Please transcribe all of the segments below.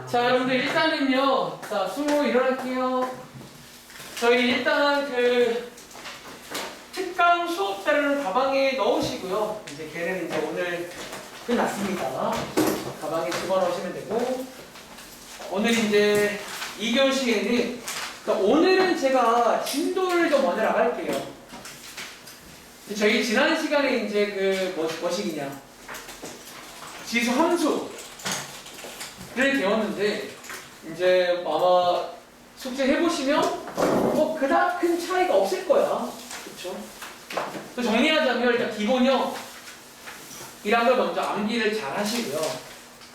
자, 여러분들 일단은요. 자, 수고 일어날게요. 저희 일단 그 특강 수업 자료를 가방에 넣으시고요. 이제 걔는 이제 오늘 끝났습니다. 가방에 집어넣으시면 되고, 오늘 이제 2교시 시에는 그러니까 오늘은 제가 진도를 좀 먼저 나갈게요. 저희 지난 시간에 이제 그 뭐시기냐 지수 함수를 배웠는데 이제 아마 숙제 해보시면 뭐 그닥 큰 차이가 없을 거야. 그쵸? 또 정리하자면 일단 기본형 이란 걸 먼저 암기를 잘 하시고요.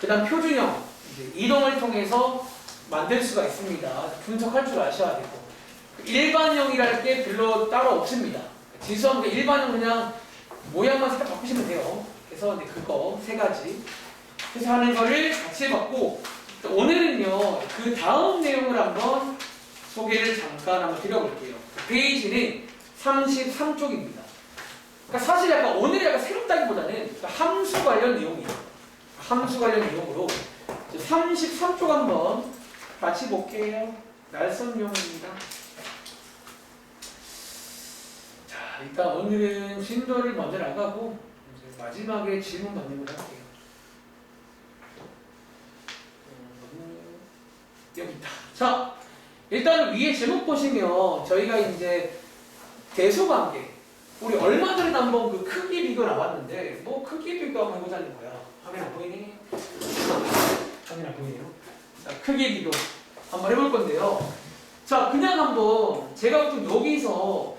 그 다음 표준형 이제 이동을 통해서 만들 수가 있습니다. 분석할 줄 아셔야 되고, 일반형이랄 게 별로 따로 없습니다. 지수함수 일반형 그냥 모양만 살짝 바꾸시면 돼요. 그래서 이제 그거 세 가지 해서 하는 거를 같이 해봤고, 오늘은요 그 다음 내용을 한번 소개를 잠깐 한번 드려볼게요. 페이지는 33쪽입니다. 그러니까 사실 약간 오늘 약간 새롭다기보다는 함수 관련 내용이에요. 함수 관련 내용으로 33쪽 한번 같이 볼게요. 날선용입니다. 자, 일단 오늘은 진도를 먼저 나가고 이제 마지막에 질문 받는 걸 할게요. 여기 있다. 자, 일단 위에 제목 보시면 저희가 이제 대소관계, 우리 얼마 전에도 한번 그 크기 비교 나왔는데 뭐 크기 비교 한번 해보자는 거야. 화면 안 보이네? 화면 안 보이네요. 자, 크기 비교 한번 해볼 건데요. 자, 그냥 한번 제가 좀 여기서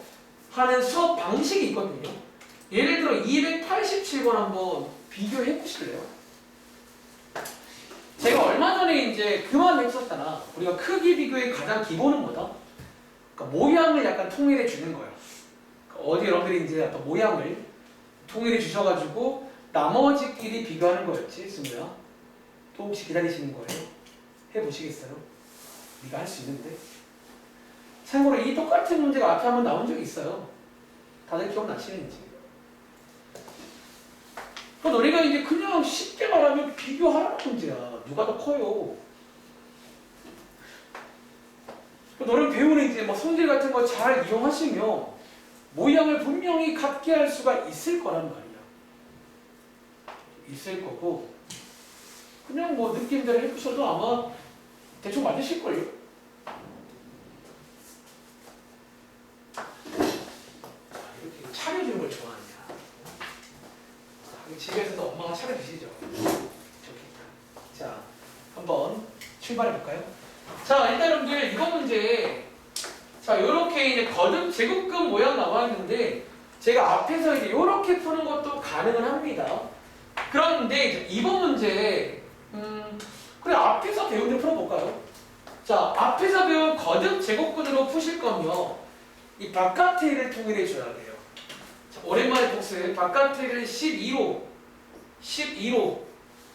하는 수업 방식이 있거든요. 예를 들어 287번 한번 비교해 보실래요? 제가 얼마 전에 이제 그 말 했었잖아. 우리가 크기 비교의 가장 기본은 뭐다? 그러니까 모양을 약간 통일해 주는 거예요. 그러니까 어디 여러분들이 이제 약간 모양을 통일해 주셔가지고 나머지끼리 비교하는 거였지, 승우야? 또 혹시 기다리시는 거예요? 해보시겠어요? 네가 할 수 있는데. 참고로 이 똑같은 문제가 앞에 한번 나온 적이 있어요. 다들 기억나시는지? 그러니까 너네가 이제 그냥 쉽게 말하면 비교하라는 문제야. 누가 더 커요? 너는 배우는 이제 뭐 성질 같은 거 잘 이용하시면 모양을 분명히 같게 할 수가 있을 거란 말이야. 있을 거고, 그냥 뭐 느낌대로 해보셔도 아마 대충 맞으실걸요? 이렇게 차려주는 걸 좋아하냐. 집에서도 엄마가 차려주시죠. 좋겠다. 자, 한번 출발해볼까요? 자, 일단 여러분들 이거 문제, 자, 이렇게 이제 거듭 제곱근 모양 나와 있는데 제가 앞에서 이제 이렇게 푸는 것도 가능은 합니다. 그런데 이제 이번 문제, 그래 앞에서 배운 대로 풀어볼까요? 자, 앞에서 배운 거듭 제곱근으로 푸실 거면 이 바깥의를 통일해 줘야 돼요. 자, 오랜만에 복습. 바깥의를 12로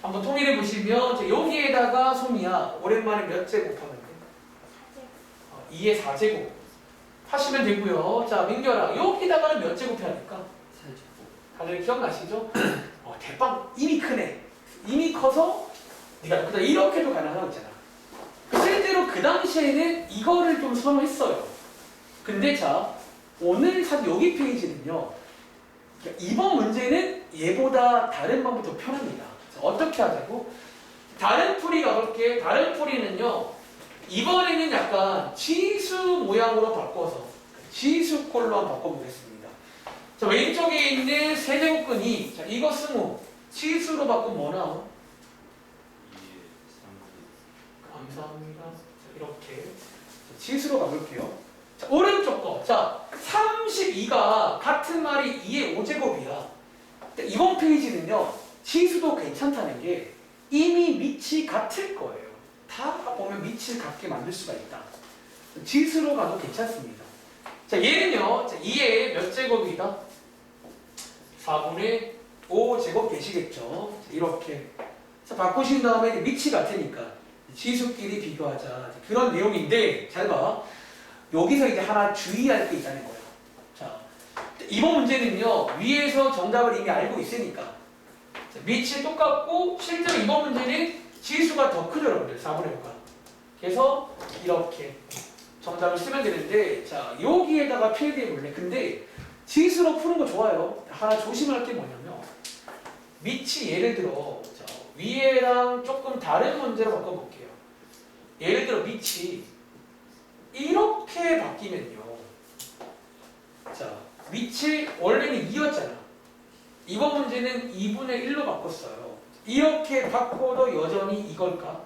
한번 통일해 보시면 여기에다가 소미야 오랜만에 몇 제곱하면 돼? 2의 4제곱 하시면 되고요. 자, 민결아 여기다가는 몇 제곱 해야 될까? 4제곱. 다들 기억나시죠? 대빵 이미 크네. 이미 커서 네가 그다음 이렇게도 가능하고 있잖아. 실제로 그 당시에는 이거를 좀 선호했어요. 근데 자, 오늘 사실 여기 페이지는요, 이번 문제는 얘보다 다른 방법이 더 편합니다. 어떻게 하자고? 다른 풀이 가볼게. 다른 풀이는요, 이번에는 약간 지수 모양으로 바꿔서 지수꼴로 한번 바꿔보겠습니다. 자, 왼쪽에 있는 세제곱근이, 자, 이거 승우 지수로 바꾸면 뭐 나와? 감사합니다. 자, 이렇게 지수로 가볼게요. 자, 오른쪽 거. 자, 32가 같은 말이 2의 5제곱이야. 이번 페이지는요, 지수도 괜찮다는 게 이미 밑이 같을 거예요. 다 보면 밑을 같게 만들 수가 있다. 지수로 가도 괜찮습니다. 자, 얘는요, 자, 2의 몇 제곱이다? 4분의 5제곱 되시겠죠? 자, 이렇게. 자, 바꾸신 다음에 밑이 같으니까 지수끼리 비교하자. 그런 내용인데, 잘 봐. 여기서 이제 하나 주의할 게 있다는 거예요. 자, 이번 문제는요, 위에서 정답을 이미 알고 있으니까. 자, 밑이 똑같고, 실제로 이번 문제는 지수가 더 크죠, 여러분들. 4분의 5가. 그래서 이렇게 정답을 쓰면 되는데, 자, 여기에다가 필기해 볼래. 근데 지수로 푸는 거 좋아요. 하나 조심할 게 뭐냐면, 밑이 예를 들어, 자, 위에랑 조금 다른 문제로 바꿔볼게요. 예를 들어 밑이 이렇게 바뀌면요. 자, 밑이 원래는 2였잖아. 이번 문제는 2분의 1로 바꿨어요. 이렇게 바꿔도 여전히 이걸까?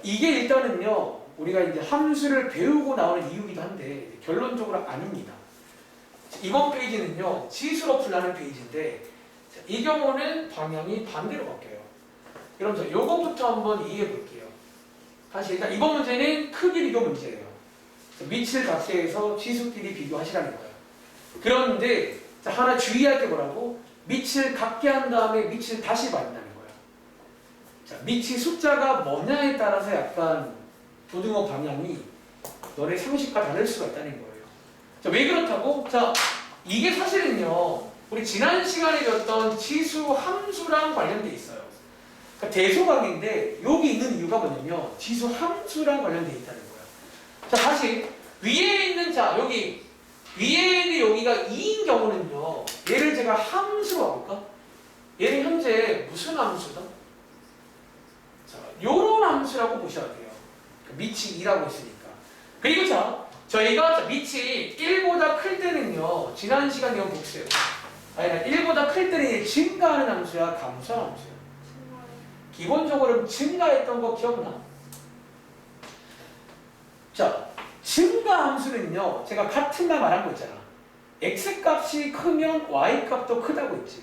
이게 일단은요, 우리가 이제 함수를 배우고 나오는 이유이기도 한데, 결론적으로 아닙니다. 이번 페이지는요, 지수로 풀라는 페이지인데, 이 경우는 방향이 반대로 바뀌어요. 여러분, 요것부터 한번 이해해 볼게요. 다시 일단 이번 문제는 크기 비교 문제예요. 밑을 같게 해서 지수끼리 비교하시라는 거예요. 그런데 하나 주의할 게 뭐라고? 밑을 같게 한 다음에 밑을 다시 만든다는 거예요. 자, 밑이 숫자가 뭐냐에 따라서 약간 도등어 방향이 너네 상식과 다를 수가 있다는 거예요. 자, 왜 그렇다고? 자, 이게 사실은요, 우리 지난 시간에 배웠던 지수 함수랑 관련돼 있어요. 그러니까 대소각인데 여기 있는 이유가 뭐냐면 지수 함수랑 관련돼 있다는 거예요. 자, 다시 위에 있는, 자, 여기 위에 있는 여기가 2인 경우는요, 얘를 제가 함수로 가볼까? 얘는 현재 무슨 함수다? 자, 요런 함수라고 보셔야 돼요. 밑이 2라고 했으니까. 그리고 자, 저희가 밑이 1보다 클 때는요, 지난 시간 내용 복수요. 아니, 1보다 클 때는 증가하는 함수야, 감소하는 함수야? 기본적으로 증가했던 거 기억나? 자, 증가 함수는요, 제가 같은 말 말한 거 있잖아. x값이 크면 y값도 크다고 했지.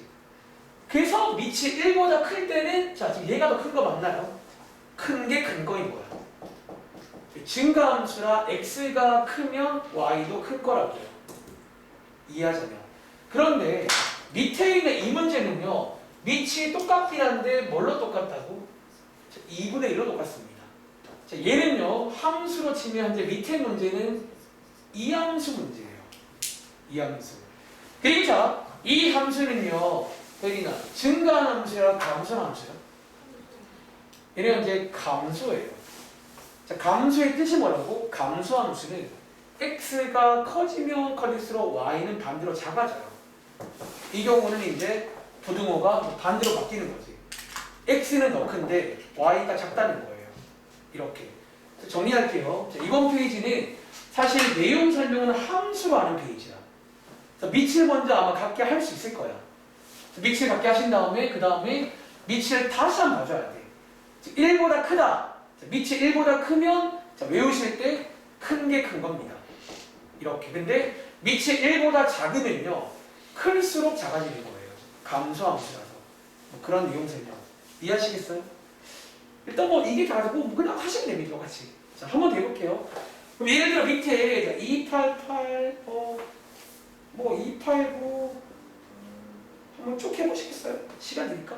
그래서 밑이 1보다 클 때는, 자, 지금 얘가 더 큰 거 맞나요? 큰 게 근거인 거야. 증가 함수라 x가 크면 y도 클 거라고요. 이해하자면. 그런데 밑에 있는 이 문제는요, 밑이 똑같긴 한데 뭘로 똑같다고? 2분의 1로 똑같습니다. 자, 얘는요, 함수로 치면 현재 밑에 문제는 이함수 문제예요. 이함수. 그리고 자, 이 함수는요, 여기나 증가한 함수야, 감소한 함수야? 얘는 현재 감소예요. 자, 감소의 뜻이 뭐라고? 감소함수는 x가 커지면 커질수록 y는 반대로 작아져요. 이 경우는 이제 부등호가 반대로 바뀌는 거지. x는 더 큰데 y가 작다는 거예요. 이렇게. 정리할게요. 자, 이번 페이지는 사실 내용 설명은 함수로 하는 페이지야. 밑을 먼저 아마 갖게 할 수 있을 거야. 밑을 갖게 하신 다음에 그 다음에 밑을 다시 한번 봐줘야 돼. 1보다 크다. 밑이 1보다 크면, 자, 외우실 때 큰 게 큰 겁니다. 이렇게. 근데 밑이 1보다 작으면요, 클수록 작아지는 거예요. 감소함수라서. 뭐 그런 내용 설명. 이해하시겠어요? 일단 뭐 이게 다 가지고 그냥 하시면 됩니다. 똑같이. 자, 한번 더 해볼게요. 그럼 예를 들어 밑에 288, 뭐 289 한번 쭉 해보시겠어요? 시간 드릴까?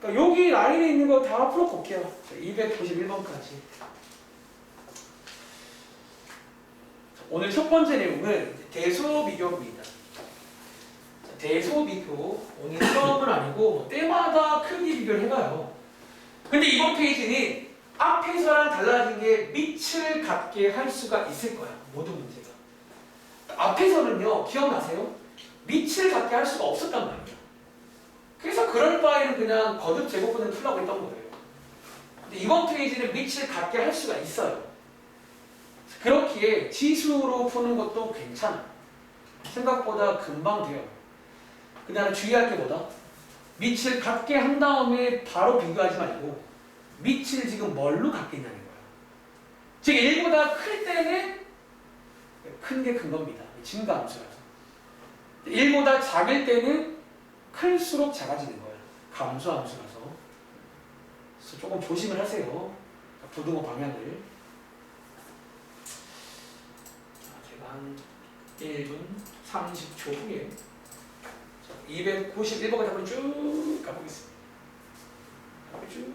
그러니까 여기 라인에 있는 거 다 풀어볼게요. 291번까지. 오늘 첫 번째 내용은 대소 비교입니다. 대소 비교, 오늘 처음은 아니고 뭐 때마다 크기 비교를 해봐요. 근데 이번 페이지는 앞에서랑 달라진 게 밑을 갖게 할 수가 있을 거야. 모든 문제가. 앞에서는요, 기억나세요? 밑을 갖게 할 수가 없었단 말이에요. 그래서 그럴 바에는 그냥 거듭 제곱분을 풀라고 했던 거예요. 근데 이번 페이지는 밑을 갖게 할 수가 있어요. 그렇기에 지수로 푸는 것도 괜찮아. 생각보다 금방 돼요. 그다음에 주의할 게 뭐다? 밑을 갖게 한 다음에 바로 비교하지 말고 밑을 지금 뭘로 갖겠냐는 거야. 즉 1보다 클 때는 큰 게 큰 겁니다. 증가함수라서. 1보다 작을 때는 클수록 작아지는 거예요. 감소함수라서. 그래서 조금 조심을 하세요. 부등호 방향을. 제가 한 1분 30초 후에 291번까지 한번 쭉 가보겠습니다. 쭉.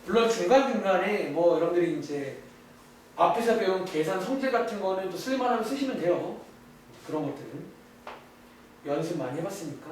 물론 중간중간에 뭐 여러분들이 이제 앞에서 배운 계산 성질 같은 거는 또 쓸만하면 쓰시면 돼요. 그런 것들은 연습 많이 해봤으니까.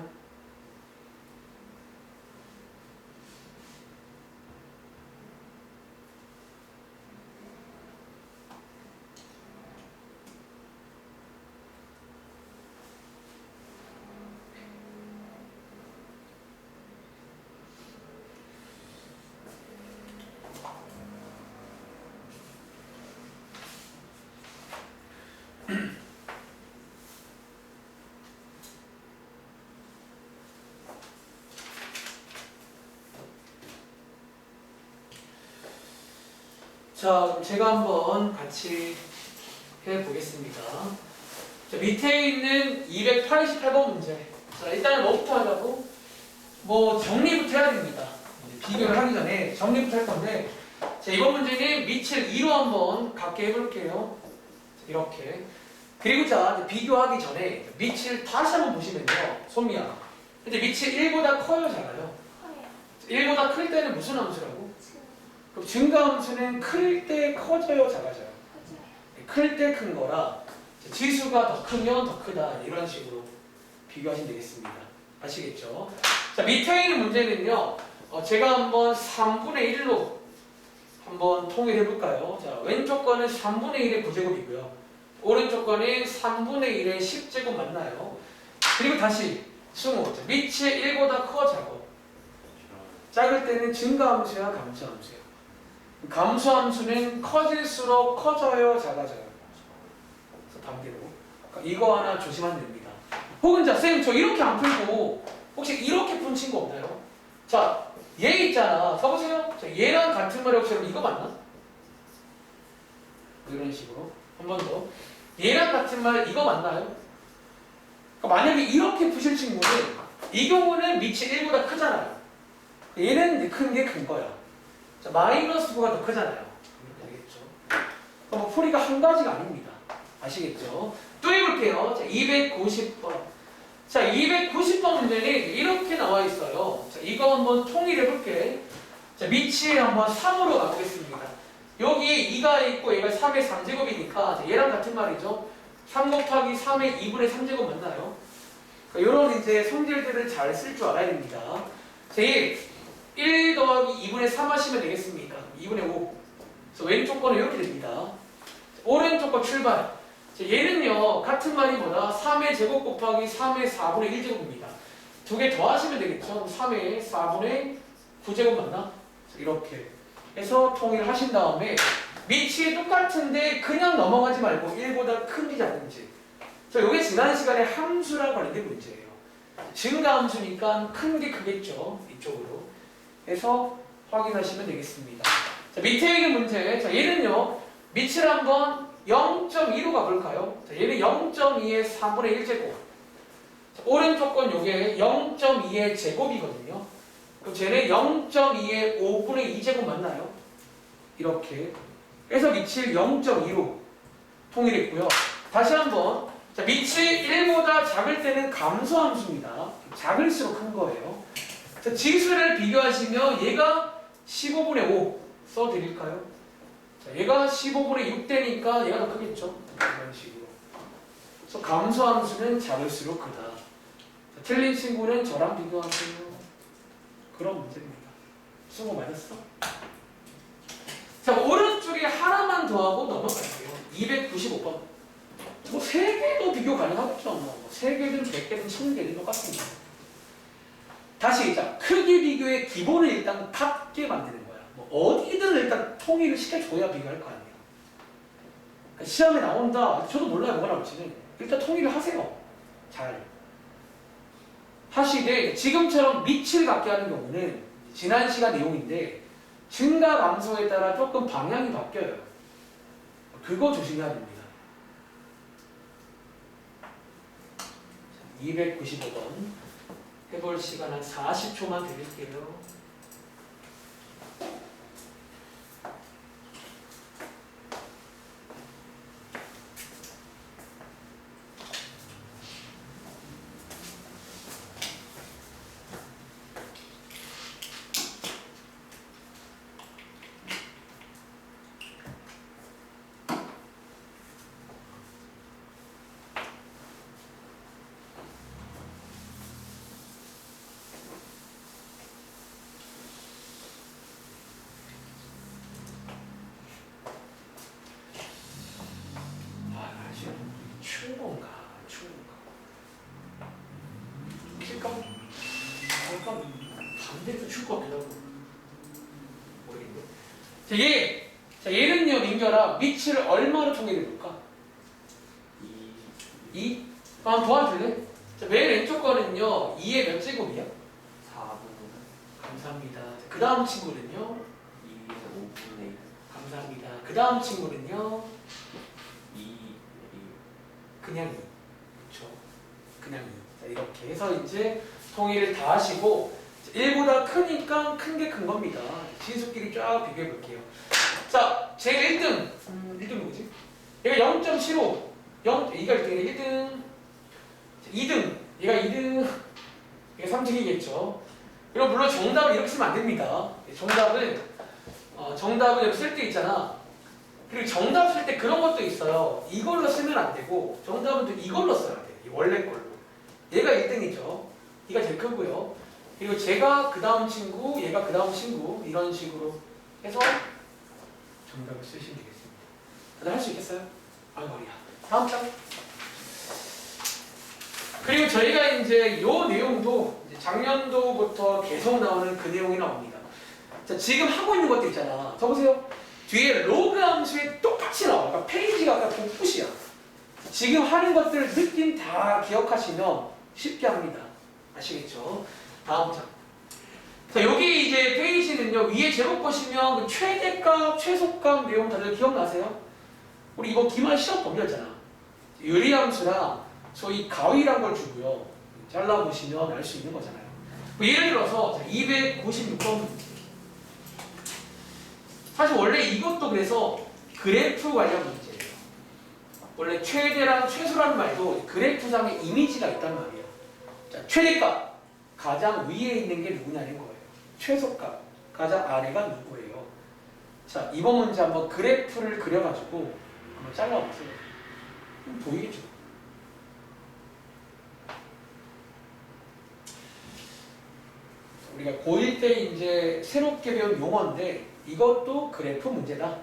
자, 그럼 제가 한번 같이 해보겠습니다. 자, 밑에 있는 288번 문제. 자, 일단은 뭐부터 하자고? 뭐 정리부터 해야 됩니다. 비교를 하기 전에 정리부터 할 건데, 자, 이번 문제는 밑을 2로 한번 갖게 해볼게요. 자, 이렇게. 그리고 자, 이제 비교하기 전에 밑을 다시 한번 보시면요. 손미야. 근데 밑이 1보다 커요, 작아요? 커요. 1보다 클 때는 무슨 함수라고? 층. 그럼 증가함수는 클 때 커져요, 작아져요? 커져요. 클 때 큰 거라 지수가 더 크면 더 크다 이런 식으로 비교하시면 되겠습니다. 아시겠죠? 자, 밑에 있는 문제는요. 제가 한번 3분의 1로 한번 통일해 볼까요? 자, 왼쪽 거는 3분의 1의 9제곱이고요. 오른쪽 거는 3분의 1의 10제곱 맞나요? 그리고 다시 승우. 밑이 1보다 커 작어? 작을 때는 증가함수야, 감소함수야? 감소함수는 커질수록 커져요, 작아져요? 그래서 반대로 이거 하나 조심하면 됩니다. 혹은 자, 쌤 저 이렇게 안 풀고 혹시 이렇게 푼 친구 없나요? 자, 얘 있잖아. 써보세요. 자, 얘랑 같은 말이 혹시 이거 맞나? 이런 식으로 한 번 더. 얘랑 같은 말 이거 맞나요? 그러니까 만약에 이렇게 푸실 친구는 이 경우는 밑이 1보다 크잖아요. 얘는 큰 게 큰 거야. 자, 마이너스 9가 더 크잖아요. 이렇게 되겠죠. 그럼 뭐 풀이가 한 가지가 아닙니다. 아시겠죠? 또 해볼게요. 자, 290번. 자, 290번 문제는 이렇게 나와 있어요. 자, 이거 한번 통일해볼게. 자, 밑이 한번 3으로 가보겠습니다. 여기에 2가 있고 얘가 3의 3제곱이니까 얘랑 같은 말이죠. 3 곱하기 3의 2분의 3제곱 맞나요? 이런 이제 성질들을 잘 쓸 줄 알아야 됩니다. 제 1 더하기 2분의 3 하시면 되겠습니까? 2분의 5. 그래서 왼쪽 거는 이렇게 됩니다. 오른쪽 거 출발. 얘는요, 같은 말이 뭐다? 3의 제곱 곱하기 3의 4분의 1제곱입니다. 두 개 더 하시면 되겠죠? 3의 4분의 9제곱 맞나? 이렇게 해서 통일을 하신 다음에 밑이 똑같은데 그냥 넘어가지 말고 1보다 큰지 작은지. 이게 지난 시간에 함수랑 관련된 문제예요. 증가함수니까 큰 게 크겠죠. 이쪽으로 해서 확인하시면 되겠습니다. 자, 밑에 있는 문제. 자, 얘는요. 밑을 한번 0.2로 가볼까요? 자, 얘는 0.2의 3분의 1제곱. 자, 오른쪽 건 요게 0.2의 제곱이거든요. 그럼 쟤는 0.2의 5분의 2제곱 맞나요? 이렇게 해서 밑을 0.2로 통일했고요. 다시 한번. 자, 밑이 1보다 작을 때는 감소함수입니다. 작을수록 큰 거예요. 자, 지수를 비교하시면 얘가 15분의 5 써드릴까요? 자, 얘가 15분의 6 되니까 얘가 더 크겠죠? 이런 식으로. 그래서 감소함수는 작을수록 크다. 자, 틀린 친구는 저랑 비교하세요. 그런 문제입니다. 수고 많았어? 자, 오른쪽에 하나만 더하고 넘어갈게요. 295번. 뭐 3개도 비교 가능하겠죠. 뭐 3개든 100개든 1000개든 똑같습니다. 다시 자, 크기 비교의 기본을 일단 같게 만드는 거야. 뭐 어디든 일단 통일을 시켜줘야 비교할 거 아니에요. 그러니까 시험에 나온다. 저도 몰라요. 뭐가 나올지는. 일단 통일을 하세요. 잘. 하시되 지금처럼 밑을 갖게 하는 경우는 지난 시간 내용인데 증가 감소에 따라 조금 방향이 바뀌어요. 그거 조심해야 됩니다. 295번 해볼 시간 한 40초만 드릴게요. 추운 건가? 킬까? 잠깐 반대로 추울 것 같기도 하고 모르겠네. 자, 얘는요, 민결아, 밑을 얼마로 통일해 볼까? 2? 한번 도와줄래? 자, 맨 왼쪽 거는요, 2의 몇 제곱이야? 4분 감사합니다. 그 다음 친구는요? 2에서 5분의 감사합니다. 그 다음 친구는요? 2 그냥 2. 그쵸? 그냥 2. 자, 이렇게 해서 이제 통일을 다 하시고, 1보다 크니까 큰 게 큰 겁니다. 진수끼리 쫙 비교해 볼게요. 자, 제일 1등. 1등 누구지? 얘가 0.75. 얘가 1등이네. 1등. 2등. 얘가 2등. 얘가 3등이겠죠. 그리고 물론 정답을 이렇게 쓰면 안 됩니다. 정답은 여기 쓸 때 있잖아. 그리고 정답 쓸 때 그런 것도 있어요. 이걸로 쓰면 안 되고, 정답은 또 이걸로 써야 돼. 이 원래 걸로. 얘가 1등이죠. 얘가 제일 크고요. 그리고 제가 그 다음 친구, 얘가 그 다음 친구, 이런 식으로 해서 정답을 쓰시면 되겠습니다. 다들 할 수 있겠어요? 아유, 머리야. 다음 장. 그리고 저희가 이제 요 내용도 이제 작년도부터 계속 나오는 그 내용이 나옵니다. 자, 지금 하고 있는 것도 있잖아. 적으세요. 뒤에 로그 함수에 똑같이 나와. 그러니까 페이지가 아까 복붙이야. 지금 하는 것들 느낌 다 기억하시면 쉽게 합니다. 아시겠죠? 다음 장. 자, 여기 이제 페이지는요, 위에 제목 보시면 그 최대값, 최소값 내용 다들 기억나세요? 우리 이거 기말 시험 범위였잖아. 유리함수랑 소위 가위란 걸 주고요. 잘라보시면 알 수 있는 거잖아요. 뭐 예를 들어서 296번. 사실 원래 이것도 그래서 그래프 관련 문제예요. 원래 최대랑 최소라는 말도 그래프상에 이미지가 있단 말이에요. 자, 최대값. 가장 위에 있는 게 누구냐는 거예요. 최소값. 가장 아래가 누구예요. 자, 이번 문제 한번 그래프를 그려가지고 한번 잘라보세요. 보이겠죠? 우리가 고1 때 이제 새롭게 배운 용어인데 이것도 그래프 문제다.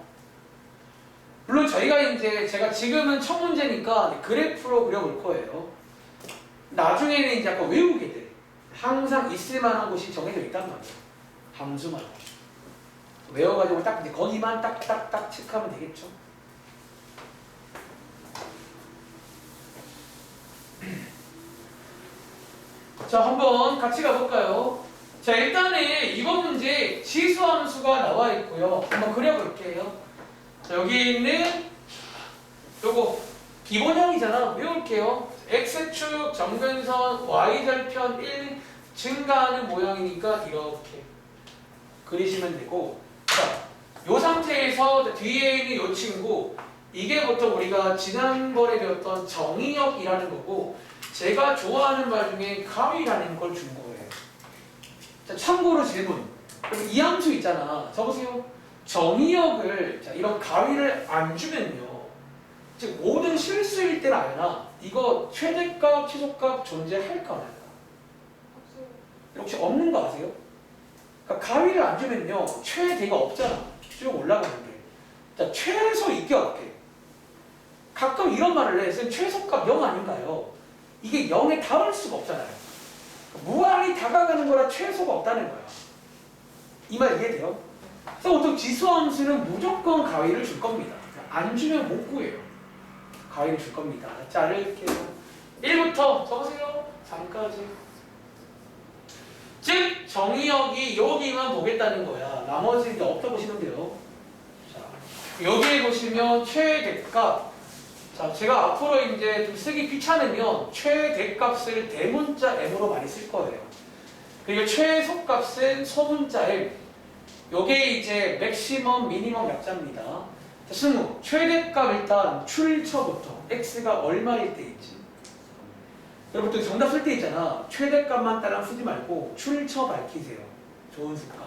물론 저희가 이제 제가 지금은 첫 문제니까 그래프로 그려볼 거예요. 나중에는 이제 아까 외우게 돼. 항상 있을 만한 곳이 정해져 있단 말이에요. 함수만. 외워가지고 딱 이제 거기만 딱딱딱 체크하면 되겠죠. 자, 한번 같이 가볼까요? 자, 일단은 이번 문제 지수함수가 나와 있고요. 한번 그려볼게요. 자, 여기 있는 요거 기본형이잖아. 외울게요. x축 점근선 y절편 1 증가하는 모양이니까 이렇게 그리시면 되고, 자, 요 상태에서 뒤에 있는 요 친구, 이게 보통 우리가 지난번에 배웠던 정의역이라는 거고, 제가 좋아하는 말 중에 가위라는 걸 준 거예요. 자, 참고로 질문. 그럼 이 함수 있잖아. 적으세요. 정의역을, 자, 이런 가위를 안 주면요. 즉, 모든 실수일 때는 알나? 이거 최대값, 최소값 존재할까 말까? 혹시 없는 거 아세요? 그러니까 가위를 안 주면요. 최대가 없잖아. 쭉 올라가는 게. 자, 최소 있게 없게. 가끔 이런 말을 해. 선생님, 최소값 0 아닌가요? 이게 0에 닿을 수가 없잖아요. 무한히 다가가는 거라 최소가 없다는 거야. 이 말 이해돼요? 그래서 보통 지수함수는 무조건 가위를 줄 겁니다. 안 주면 못 구해요. 가위를 줄 겁니다. 자를게요. 1부터 적으세요. 3까지. 즉 정의역이 여기만 보겠다는 거야. 나머지는 없다 보시면 돼요. 자, 여기에 보시면 최대값. 자, 제가 앞으로 이제 좀 쓰기 귀찮으면 최대값을 대문자 M으로 많이 쓸 거예요. 그리고 최소값은 소문자 M. 요게 이제 맥시멈, 미니멈 약자입니다. 자, 승우, 최대값 일단 출처부터 x가 얼마일 때 있지? 여러분들 정답 쓸 때 있잖아. 최대값만 따라 쓰지 말고 출처 밝히세요. 좋은 습관.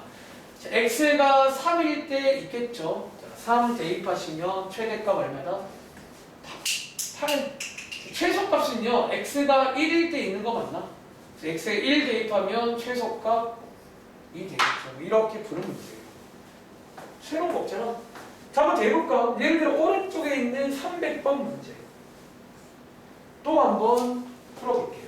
자, x가 3일 때 있겠죠. 자, 3 대입하시면 최대값 얼마다? 8. 최소값은요. x가 1일 때 있는 거 맞나? x에 1 대입하면 최소값 2 되겠죠. 이렇게 푸는 문제예요. 새로운 거 없잖아. 자, 한번 대볼까? 예를 들어 오른쪽에 있는 300번 문제. 또 한번 풀어볼게요.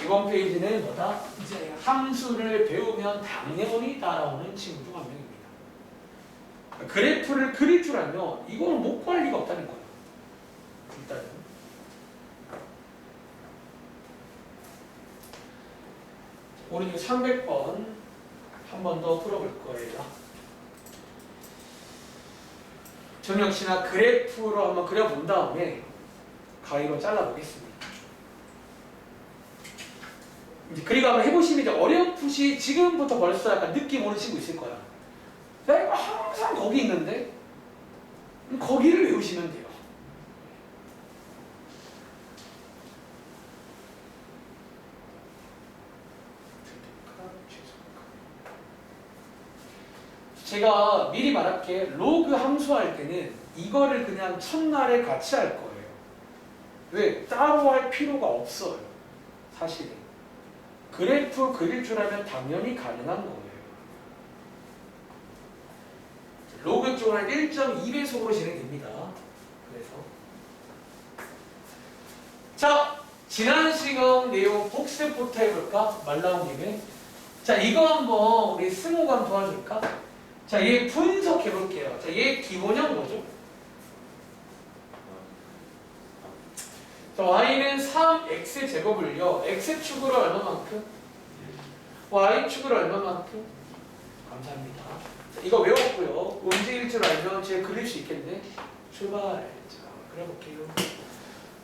이번 페이지는 뭐다? 이제 함수를 배우면 당연히 따라오는 친구 중 한 명입니다. 그래프를 그릴 줄 알면 이거는 못 구할 리가 없다는 거예요. 일단은. 우리 300번 한 번 더 풀어볼 거예요. 전 역시나 그래프로 한번 그려본 다음에 가위로 잘라보겠습니다. 이제 그리고 한번 해보시면 이제 어렴풋이 지금부터 벌써 약간 느낌 오는 친구 있을 거야. 내가 항상 거기 있는데 거기를 외우시면 돼요. 제가 미리 말할게. 로그 함수할 때는 이거를 그냥 첫날에 같이 할 거예요. 왜? 따로 할 필요가 없어요. 사실은. 그래프 그릴 줄 알면 당연히 가능한 거예요. 로그 쪽은 한 1.2배속으로 진행됩니다. 그래서 자, 지난 시간 내용 복습부터 해볼까? 말 나온 김에. 자, 이거 한번 우리 승호가 한번 도와줄까? 자, 얘 분석해 볼게요. 자, 얘 기본형 뭐죠? 자, y는 3x 제곱을요. x축으로 얼마만큼? y축으로 얼마만큼? 감사합니다. 자, 이거 외웠고요. 움직일 줄 알면 제가 그릴 수 있겠네. 출발. 자, 그려볼게요.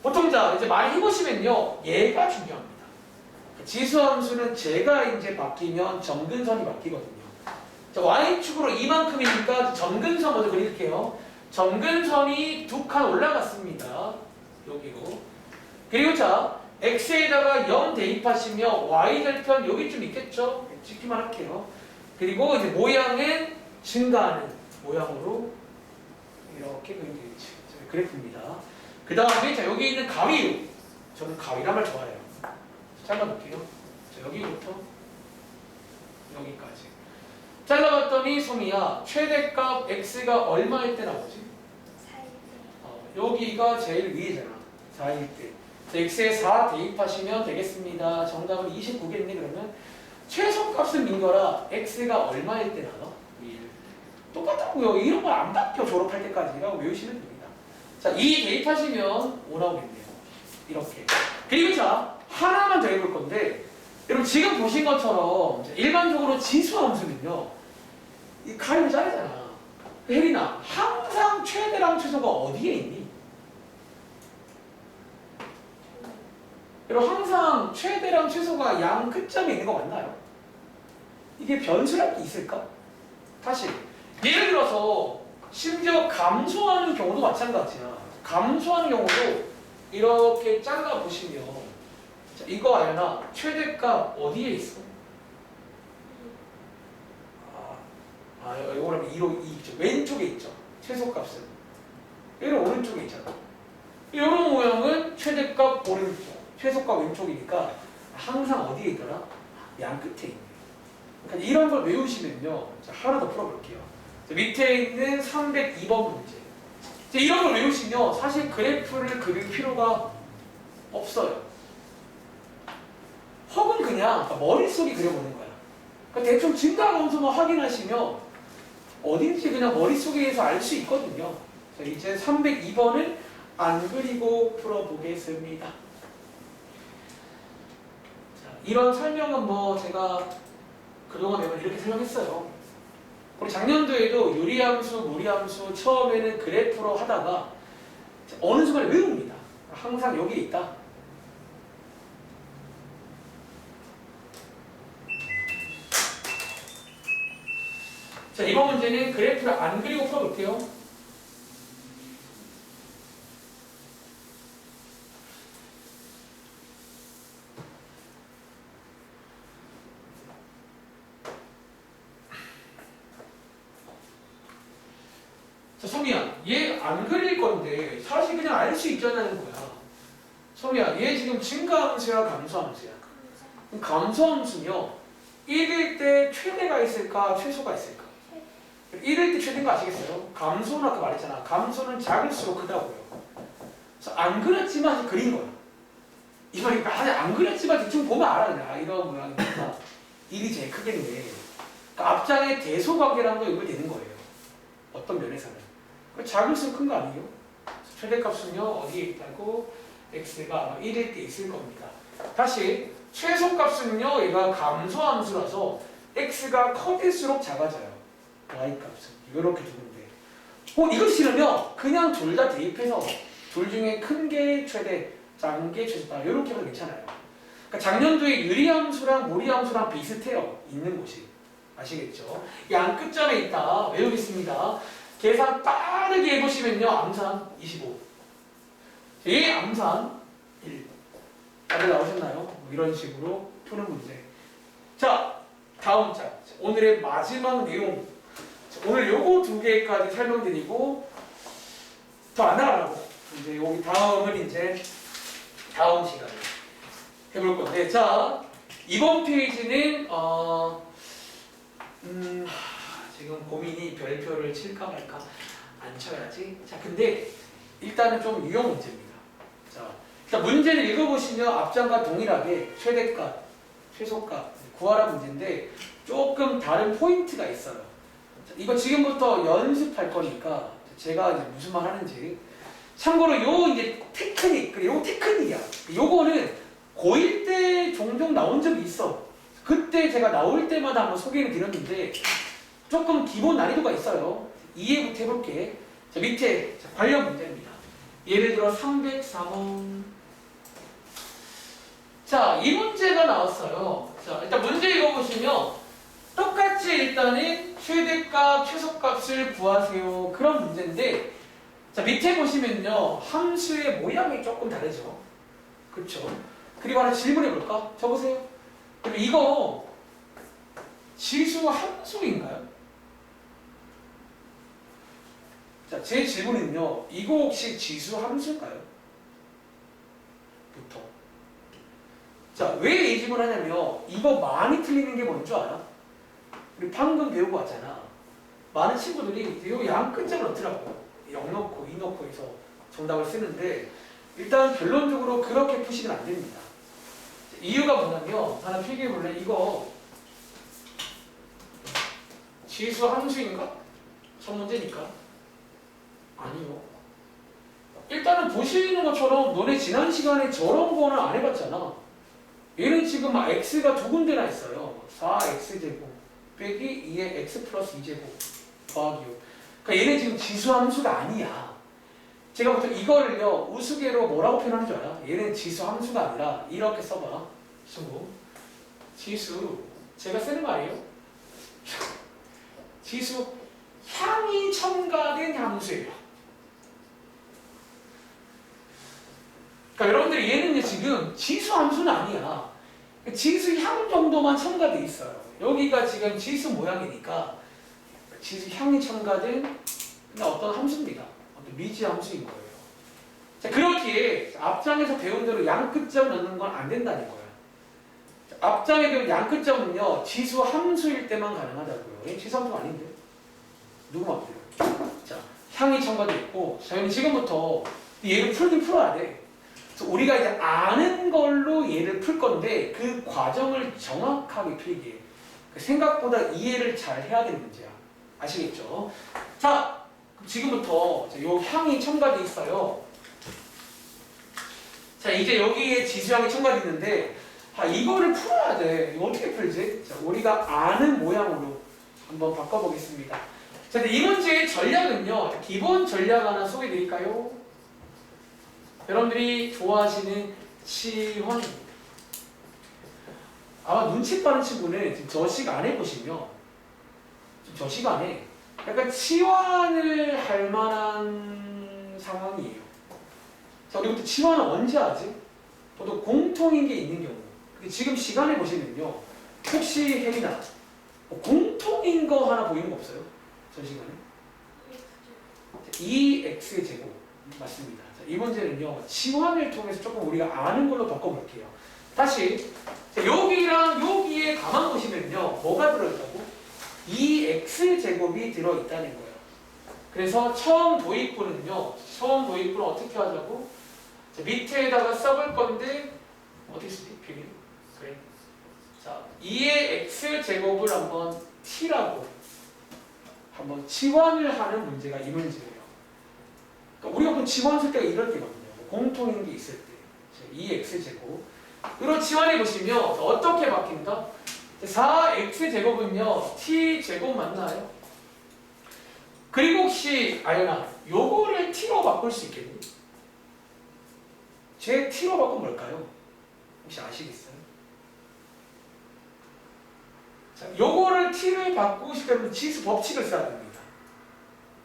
보통 자, 이제 많이 해보시면요. 얘가 중요합니다. 지수함수는 제가 이제 바뀌면 점근선이 바뀌거든요. 자, y축으로 이만큼이니까 점근선 먼저 그릴게요. 점근선이 두 칸 올라갔습니다. 여기로. 그리고 자, x에다가 0 대입하시면 y절편 여기쯤 있겠죠? 찍기만 할게요. 그리고 이제 모양은 증가하는 모양으로 이렇게 그리면 되겠지. 그래프입니다. 그 다음에 자, 여기 있는 가위로. 저는 가위란 말 좋아해요. 잘라볼게요. 자, 여기부터 여기까지. 잘라봤더니 소미야, 최대값 x가 얼마일 때 나오지? 4일 때. 여기가 제일 위에잖아. 4일 때. x에 4 대입하시면 되겠습니다. 정답은 29겠네. 그러면 최소값은 민거라 x가 얼마일 때 나와? 1. 똑같다고요. 이런 거 안 바뀌어. 졸업할 때까지라고 외우시면 됩니다. 자, 2 대입하시면 5 나오겠네요. 이렇게. 그리고 자, 하나만 더 해볼 건데 여러분 지금 보신 것처럼 일반적으로 지수함수는요. 이 가위로 자르잖아. 혜린아, 항상 최대랑 최소가 어디에 있니? 여러분 항상 최대랑 최소가 양 끝점에 있는 거 맞나요? 이게 변수랄 게 있을까? 다시 예를 들어서 심지어 감소하는 경우도 마찬가지야. 감소하는 경우도 이렇게 잘라 보시면 자, 이거 알나? 최대값 어디에 있어? 이거는 2로 2 있죠. 왼쪽에 있죠. 최소값은. 얘는 오른쪽에 있잖아. 이런 모양은 최대값 오른쪽, 최소값 왼쪽이니까 항상 어디에 있더라? 양 끝에 있네. 그러니까 이런 걸 외우시면요. 자, 하나 더 풀어볼게요. 자, 밑에 있는 302번 문제. 자, 이런 걸 외우시면 사실 그래프를 그릴 필요가 없어요. 혹은 그냥 머릿속에 그려보는 거야. 그러니까 대충 증가함수만 확인하시면 어딘지 그냥 머릿속에서 알 수 있거든요. 자, 이제 302번을 안 그리고 풀어보겠습니다. 자, 이런 설명은 뭐 제가 그동안 매번 이렇게 설명했어요. 우리 작년도에도 유리함수, 무리함수 처음에는 그래프로 하다가 어느 순간에 외웁니다. 항상 여기 있다. 자, 이번 문제는 그래프를 안 그리고 풀어볼게요. 자, 소미야, 얘 안 그릴 건데 사실 그냥 알 수 있잖아는 거야. 소미야, 얘 지금 증가함수야, 감소함수야? 감소함수요. 1일 때 최대가 있을까, 최소가 있을까? 이럴 때 최대인 거 아시겠어요? 감소는 아까 말했잖아. 감소는 작을수록 크다고요. 그래서 안 그렸지만 그린 거야. 이 말이 아직 안 그렸지만 대충 보면 알아. 그냥. 아, 이런 모양이니까 1이 제일 크겠네. 그러니까 앞장의 대소관계라는 거 연결되는 거예요. 어떤 면에서는. 작을수록 큰 거 아니에요? 최대값은요 어디에 있다고? x가 아마 1일 때 있을 겁니다. 다시 최소값은요 얘가 감소함수라서 x가 커질수록 작아져요. y값은 이렇게 두는데 이거 싫으면 그냥 둘 다 대입해서 둘 중에 큰 게 최대, 작은 게 최소다 이렇게 하면 괜찮아요. 그러니까 작년도에 유리함수랑 무리함수랑 비슷해요. 있는 곳이. 아시겠죠? 양 끝점에 있다. 외우겠습니다. 계산 빠르게 해보시면요. 암산 25. 예, 암산 1. 다들 나오셨나요? 뭐 이런 식으로 푸는 문제. 자, 다음 장. 오늘의 마지막 내용. 오늘 요거 두 개까지 설명드리고 더 안 나가라고. 이제 여기 다음은 이제 다음 시간에 해볼 건데, 자 이번 페이지는 지금 고민이 별표를 칠까 말까. 안 쳐야지. 자, 근데 일단은 좀 유형 문제입니다. 자, 일단 문제를 읽어보시면 앞장과 동일하게 최대값, 최소값 구하라 문제인데 조금 다른 포인트가 있어요. 자, 이거 지금부터 연습할 거니까 제가 이제 무슨 말 하는지. 참고로 요 이제 테크닉, 요 테크닉이야. 요거는 고1 때 종종 나온 적이 있어. 그때 제가 나올 때마다 한번 소개를 드렸는데 조금 기본 난이도가 있어요. 이해부터 해볼게. 자, 밑에 관련 문제입니다. 예를 들어 303원. 자, 이 문제가 나왔어요. 자, 일단 문제 읽어보시면 똑같이 일단은 최대값, 최소값을 구하세요. 그런 문제인데, 자, 밑에 보시면요. 함수의 모양이 조금 다르죠. 그쵸? 그리고 하나 질문해볼까? 적으세요. 그럼 이거 지수 함수인가요? 자, 제 질문은요. 이거 혹시 지수 함수인가요? 부터. 자, 왜 이 질문을 하냐면 이거 많이 틀리는 게 뭔 줄 알아? 우리 방금 배우고 왔잖아. 많은 친구들이 이 양 끝점을 넣더라고요. 0 넣고 2 넣고 해서 정답을 쓰는데 일단 결론적으로 그렇게 푸시면 안 됩니다. 이유가 뭐냐면 하나 필기해 볼래? 이거 지수 함수인가? 첫 문제니까. 아니요. 일단은 보시는 것처럼 너네 지난 시간에 저런 거는 안 해봤잖아. 얘는 지금 x가 두 군데나 있어요. 4x제곱 빼기 2의 x 플러스 2제곱 더하기요. 그러니까 얘는 지금 지수 함수가 아니야. 제가 보통 이거를요 우스개로 뭐라고 표현하는 줄 알아? 얘는 지수 함수가 아니라 이렇게 써봐. 친구. 지수. 제가 쓰는 말이에요. 지수 향이 첨가된 함수예요. 그러니까 여러분들이 얘는 지금 지수 함수는 아니야. 지수 향 정도만 첨가돼 있어요. 여기가 지금 지수 모양이니까 지수 향이 첨가된 그냥 어떤 함수입니다. 어떤 미지 함수인 거예요. 자, 그렇기에 앞장에서 배운 대로 양 끝점 넣는 건 안 된다는 거예요. 앞장에 배운 양 끝점은요 지수 함수일 때만 가능하다고요. 얘 지수 함수가 아닌데 누구 맘대로. 자, 향이 첨가돼 있고 저희는 지금부터 얘를 풀긴 풀어야 돼. 그래서 우리가 이제 아는 걸로 얘를 풀 건데 그 과정을 정확하게 풀기에 생각보다 이해를 잘 해야 되는 문제야. 아시겠죠? 자, 그럼 지금부터 요 향이 첨가돼 있어요. 자, 이제 여기에 지수향이 첨가돼 있는데 이거를 풀어야 돼. 이거 어떻게 풀지? 자, 우리가 아는 모양으로 한번 바꿔보겠습니다. 자, 근데 이 문제의 전략은요. 기본 전략 하나 소개해 드릴까요? 여러분들이 좋아하시는 치환입니다. 아마 눈치 빠른 친구는 지금 저 시간에 보시면 지금 저 시간에 약간 치환을 할 만한 상황이에요. 자, 우리부터 치환은 언제 하지? 보통 공통인 게 있는 경우. 근데 지금 시간에 보시면요. 혹시 혜린아 공통인 거 하나 보이는 거 없어요? 저 시간에? 2x제곱 맞습니다. 자, 이 문제는요. 치환을 통해서 조금 우리가 아는 걸로 바꿔볼게요. 다시 자, 여기랑 여기에 가만 보시면요. 뭐가 들어있다고? 2x제곱이 들어있다는 거예요. 그래서 처음 도입부는 어떻게 하자고? 자, 밑에다가 써볼 건데 어디 쓰지? 비밀? 그래. 자, 2의 x제곱을 한번 t라고 한번 치환을 하는 문제가 이 문제예요. 그러니까 우리가 본 치환 쓸 때가 이럴 때거든요. 공통인 게 있을 때 2x제곱으로 치환해 보시면 어떻게 바뀐다? 4x제곱은요 t제곱 맞나요? 그리고 혹시 아연아 요거를 t로 바꿀 수 있겠니? 제 t로 바꾸면 뭘까요? 혹시 아시겠어요? 자, 요거를 t를 바꾸고 싶다면 지수 법칙을 써야 됩니다.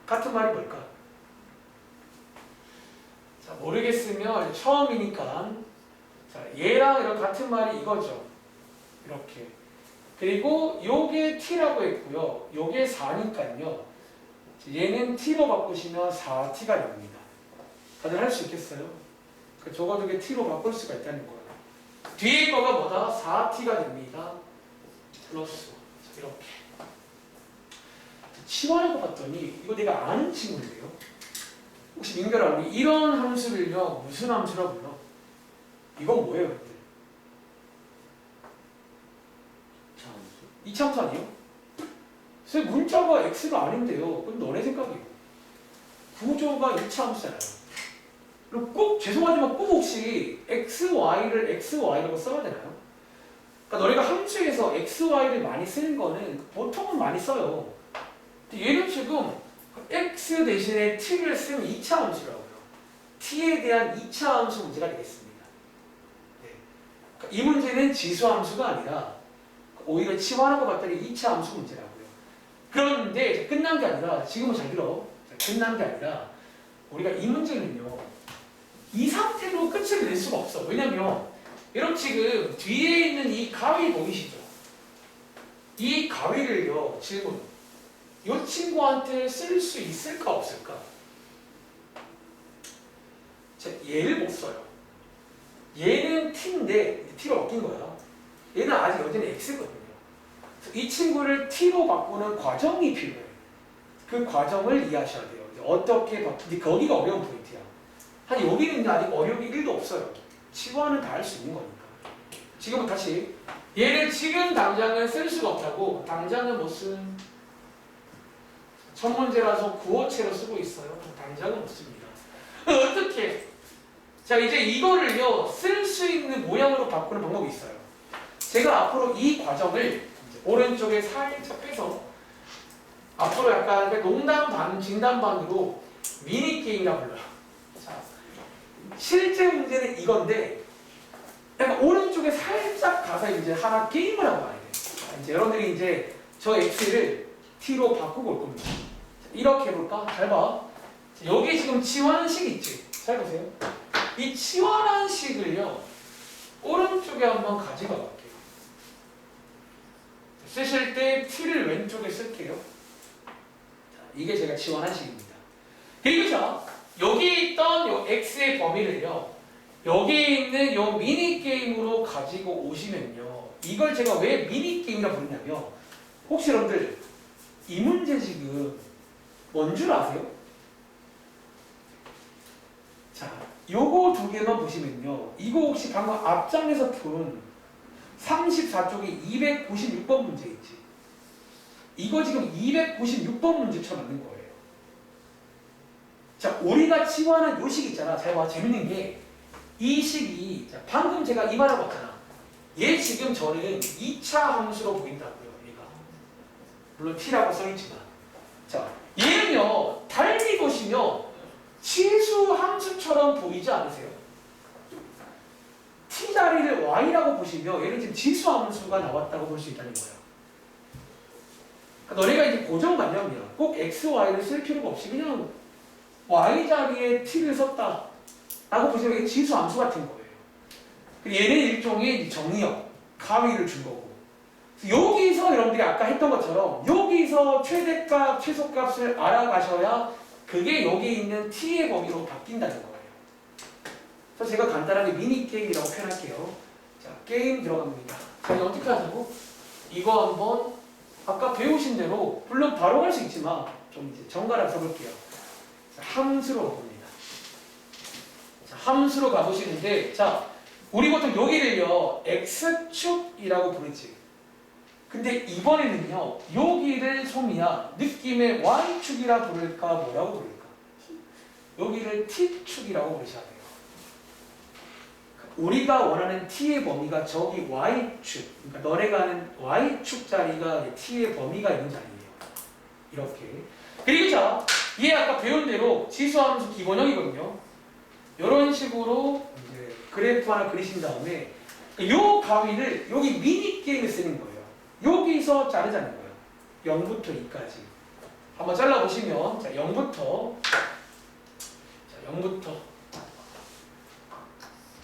같은 말이 뭘까? 자, 모르겠으면 처음이니까 자, 얘랑 이런 같은 말이 이거죠. 이렇게. 그리고 요게 t라고 했고요. 요게 4니까요. 얘는 t로 바꾸시면 4t가 됩니다. 다들 할 수 있겠어요? 적어도 게 t로 바꿀 수가 있다는 거예요. 뒤에 거가 뭐다? 4t가 됩니다. 플러스 이렇게. 치환하고 봤더니 이거 내가 아는 친구인데요. 혹시 민결아 우리 이런 함수를요 무슨 함수라고 불러? 이건 뭐예요, 여러분들? 이차함수 아니에요? 선생님 문자가 x가 아닌데요. 그건 너네 생각이에요. 구조가 2차함수잖아요. 그리고 꼭 죄송하지만 꼭 혹시 xy를 xy라고 써야 되나요? 그러니까 너네가 함수에서 xy를 많이 쓰는 거는 보통은 많이 써요. 근데 얘는 지금 x 대신에 t를 쓰면 2차 함수라고요. t에 대한 2차 함수 문제가 되겠습니다. 네. 그러니까 이 문제는 지수 함수가 아니라 오히려 치환하고 봤더니 2차 함수 문제라고요. 그런데 끝난 게 아니라 지금은 잘 들어. 끝난 게 아니라 우리가 이 문제는요. 이 상태로 끝을 낼 수가 없어. 왜냐면 여러분 지금 뒤에 있는 이 가위 보이시죠? 이 가위를요. 질문. 이 친구한테 쓸 수 있을까 없을까? 자, 얘를 못 써요. 얘는 t인데 t로 바뀐 거야. 얘는 아직 여전히 x거든요. 이 친구를 t로 바꾸는 과정이 필요해요. 그 과정을 이해하셔야 돼요. 어떻게 바꾸지? 거기가 어려운 포인트야. 한 여기는 아직 어려움이 1도 없어요. 치환은 다 할 수 있는 거니까. 지금은 다시 얘를 지금 당장은 쓸 수가 없다고. 당장은 무슨 첫 문제라서 구어체로 쓰고 있어요. 당장은 못 씁니다. 어떻게? 자 이제 이거를요 쓸 수 있는 모양으로 바꾸는 방법이 있어요. 제가 앞으로 이 과정을 오른쪽에 살짝 빼서 앞으로 약간 농담 반 진담 반으로 미니 게임이라 불러요. 자, 실제 문제는 이건데 약간 오른쪽에 살짝 가서 이제 하나 게임을 하고 가야 돼요. 이제 여러분들이 이제 저 x를 t로 바꾸고 올 겁니다. 이렇게 해볼까? 잘 봐. 여기 지금 치환한 식 있지? 잘 보세요. 이 치환한 식을요 오른쪽에 한번 가져가 볼게요. 쓰실 때 t를 왼쪽에 쓸게요. 자, 이게 제가 치환한 식입니다. 그리고 자 여기 있던 요 x의 범위를요 여기 있는 요 미니 게임으로 가지고 오시면요 이걸 제가 왜 미니 게임이라 부르냐면 혹시 여러분들 이 문제 지금 뭔 줄 아세요? 자, 요거 두 개만 보시면요 이거 혹시 방금 앞장에서 푼 34쪽에 296번 문제 있지? 이거 지금 296번 문제처럼 만든 거예요. 자, 우리가 치환한 요 식 있잖아. 잘 봐. 재밌는 게 이 식이 자, 방금 제가 이 말하고 왔잖아. 얘 지금 저는 2차 함수로 보인다고요. 얘가. 물론 t라고 써있지만. 자, 얘는요. 달리 보시면 치수 함수처럼 보이지 않으세요? t 자리를 y라고 보시면 얘는 지금 지수 함수가 나왔다고 볼 수 있다는 거예요. 그러니까 너네가 이제 고정관념이야. 꼭 x, y를 쓸 필요가 없이 그냥 y 자리에 t를 썼다 라고 보시면 이게 지수 함수 같은 거예요. 얘는 일종의 정의역, 가위를 준 거고 여기서 여러분들이 아까 했던 것처럼 여기서 최대값, 최소값을 알아가셔야 그게 여기 있는 t의 범위로 바뀐다는 거예요. 그래서 제가 간단하게 미니게임이라고 표현할게요. 자, 게임 들어갑니다. 자, 이거 어떻게 하자고? 이거 한번 아까 배우신 대로 물론 바로 갈 수 있지만 좀 이제 정갈하게 써볼게요. 자, 함수로 봅니다. 자, 함수로 가보시는데 자 우리 보통 여기를요 x축이라고 부르지. 근데 이번에는요 여기를 소미야 느낌의 y축이라 부를까 뭐라고 부를까? 여기를 t축이라고 부르셔야 돼요. 우리가 원하는 t의 범위가 저기 y축, 그러니까 너네가 하는 y축 자리가 t의 범위가 있는 자리예요. 이렇게. 그리고 자, 얘 아까 배운 대로 지수함수 기본형이거든요. 이런 식으로 이제 그래프 하나 그리신 다음에 요 가위를 여기 미니 게임에 쓰는 거예요. 여기서 자르자는 거예요. 0부터 2까지. 한번 잘라보시면 자 0부터 자 0부터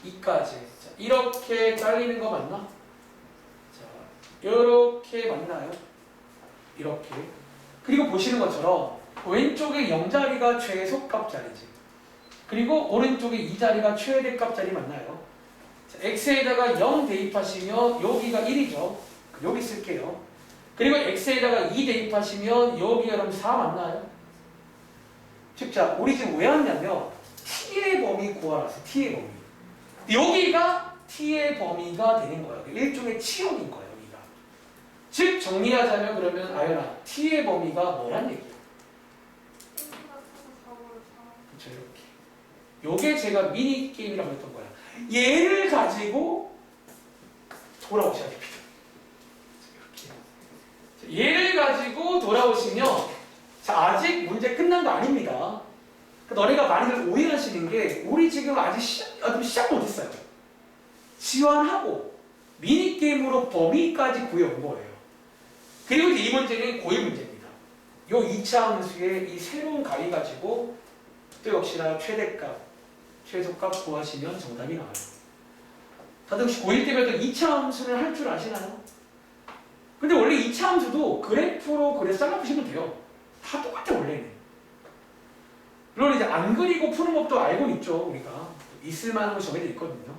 2까지 자, 이렇게 잘리는 거 맞나? 자, 이렇게 맞나요? 이렇게. 그리고 보시는 것처럼 왼쪽에 0자리가 최소값 자리지. 그리고 오른쪽에 2자리가 최대값 자리 맞나요? 자, x에다가 0 대입하시면 여기가 1이죠. 여기 쓸게요. 그리고 x에다가 2 대입하시면 여기가 그럼 4 맞나요? 즉, 자, 우리 지금 왜 왔냐면 t의 범위 구하라서 t의 범위. 여기가 t의 범위가 되는 거예요. 일종의 치역인 거예요. 여기가. 즉 정리하자면 그러면 아연아 t의 범위가 뭐란 얘기예요? 그렇죠. 이렇게. 요게 제가 미니 게임이라고 했던 거야. 얘를 가지고 돌아오셔야 됩니다. 이렇게. 얘를 가지고 돌아오시면 자, 아직 문제 끝난 거 아닙니다. 너네가 많이들 오해하시는 게 우리 지금 아직 시작 못했어요. 지원하고 미니게임으로 범위까지 구해온 거예요. 그리고 이제 이 문제는 고유 문제입니다. 요 2차 함수의 이 새로운 가위 가지고 또 역시나 최대값, 최소값 구하시면 정답이 나와요. 다들 혹시 고1 때부터 2차 함수를 할 줄 아시나요? 근데 원래 2차 함수도 그래프로 그려서 잘라보시면 돼요. 다 똑같아 원래는. 물론 이제 안 그리고 푸는 법도 알고는 있죠. 우리가 있을 만한 거 정해져 있거든요.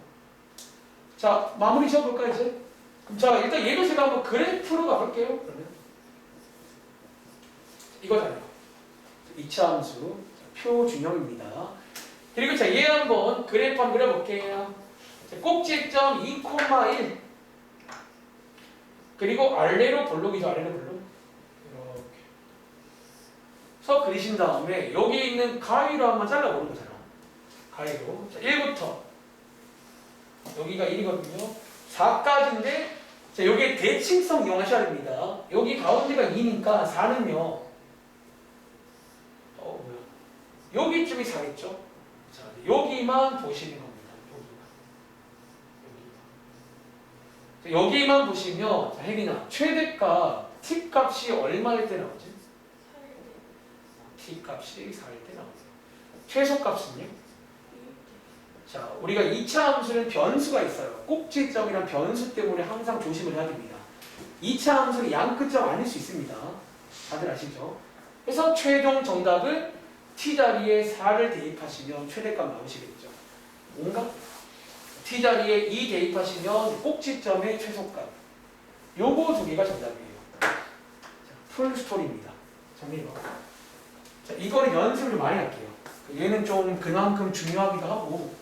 자, 마무리 지어볼까 이제? 그럼 자, 일단 얘도 제가 한번 그래프로 가볼게요. 그러면 이거잖아요. 2차 함수 표준형입니다. 그리고 자, 얘 한번 그래프 한번 그려볼게요. 꼭지점 2,1 그리고 아래로 볼록이죠. 아래로 볼록. 서 그리신 다음에 여기 있는 가위로 한번 잘라보는 거잖아. 가위로. 자, 1부터 여기가 1이거든요. 4까지인데 자, 여기에 대칭성 이용하셔야 됩니다. 여기 가운데가 2니까 4는요. 여기쯤이 4겠죠? 자, 여기만 보시는 겁니다. 여기만 보시면 자, 혜빈아 최대값 t 값이 얼마일 때 나오지? t 값이 4일 때 나오세요. 최소값은요? 자, 우리가 2차 함수는 변수가 있어요. 꼭지점이란 변수 때문에 항상 조심을 해야 됩니다. 2차 함수는 양끝점 아닐 수 있습니다. 다들 아시죠? 그래서 최종 정답은 t자리에 4를 대입하시면 최대값 나오시겠죠. 뭔가? t자리에 2 대입하시면 꼭지점의 최소값. 요거 두 개가 정답이에요. 자, 풀 스토리입니다. 정리해봐. 자, 이거는 연습을 좀 많이 할게요. 얘는 좀 그만큼 중요하기도 하고.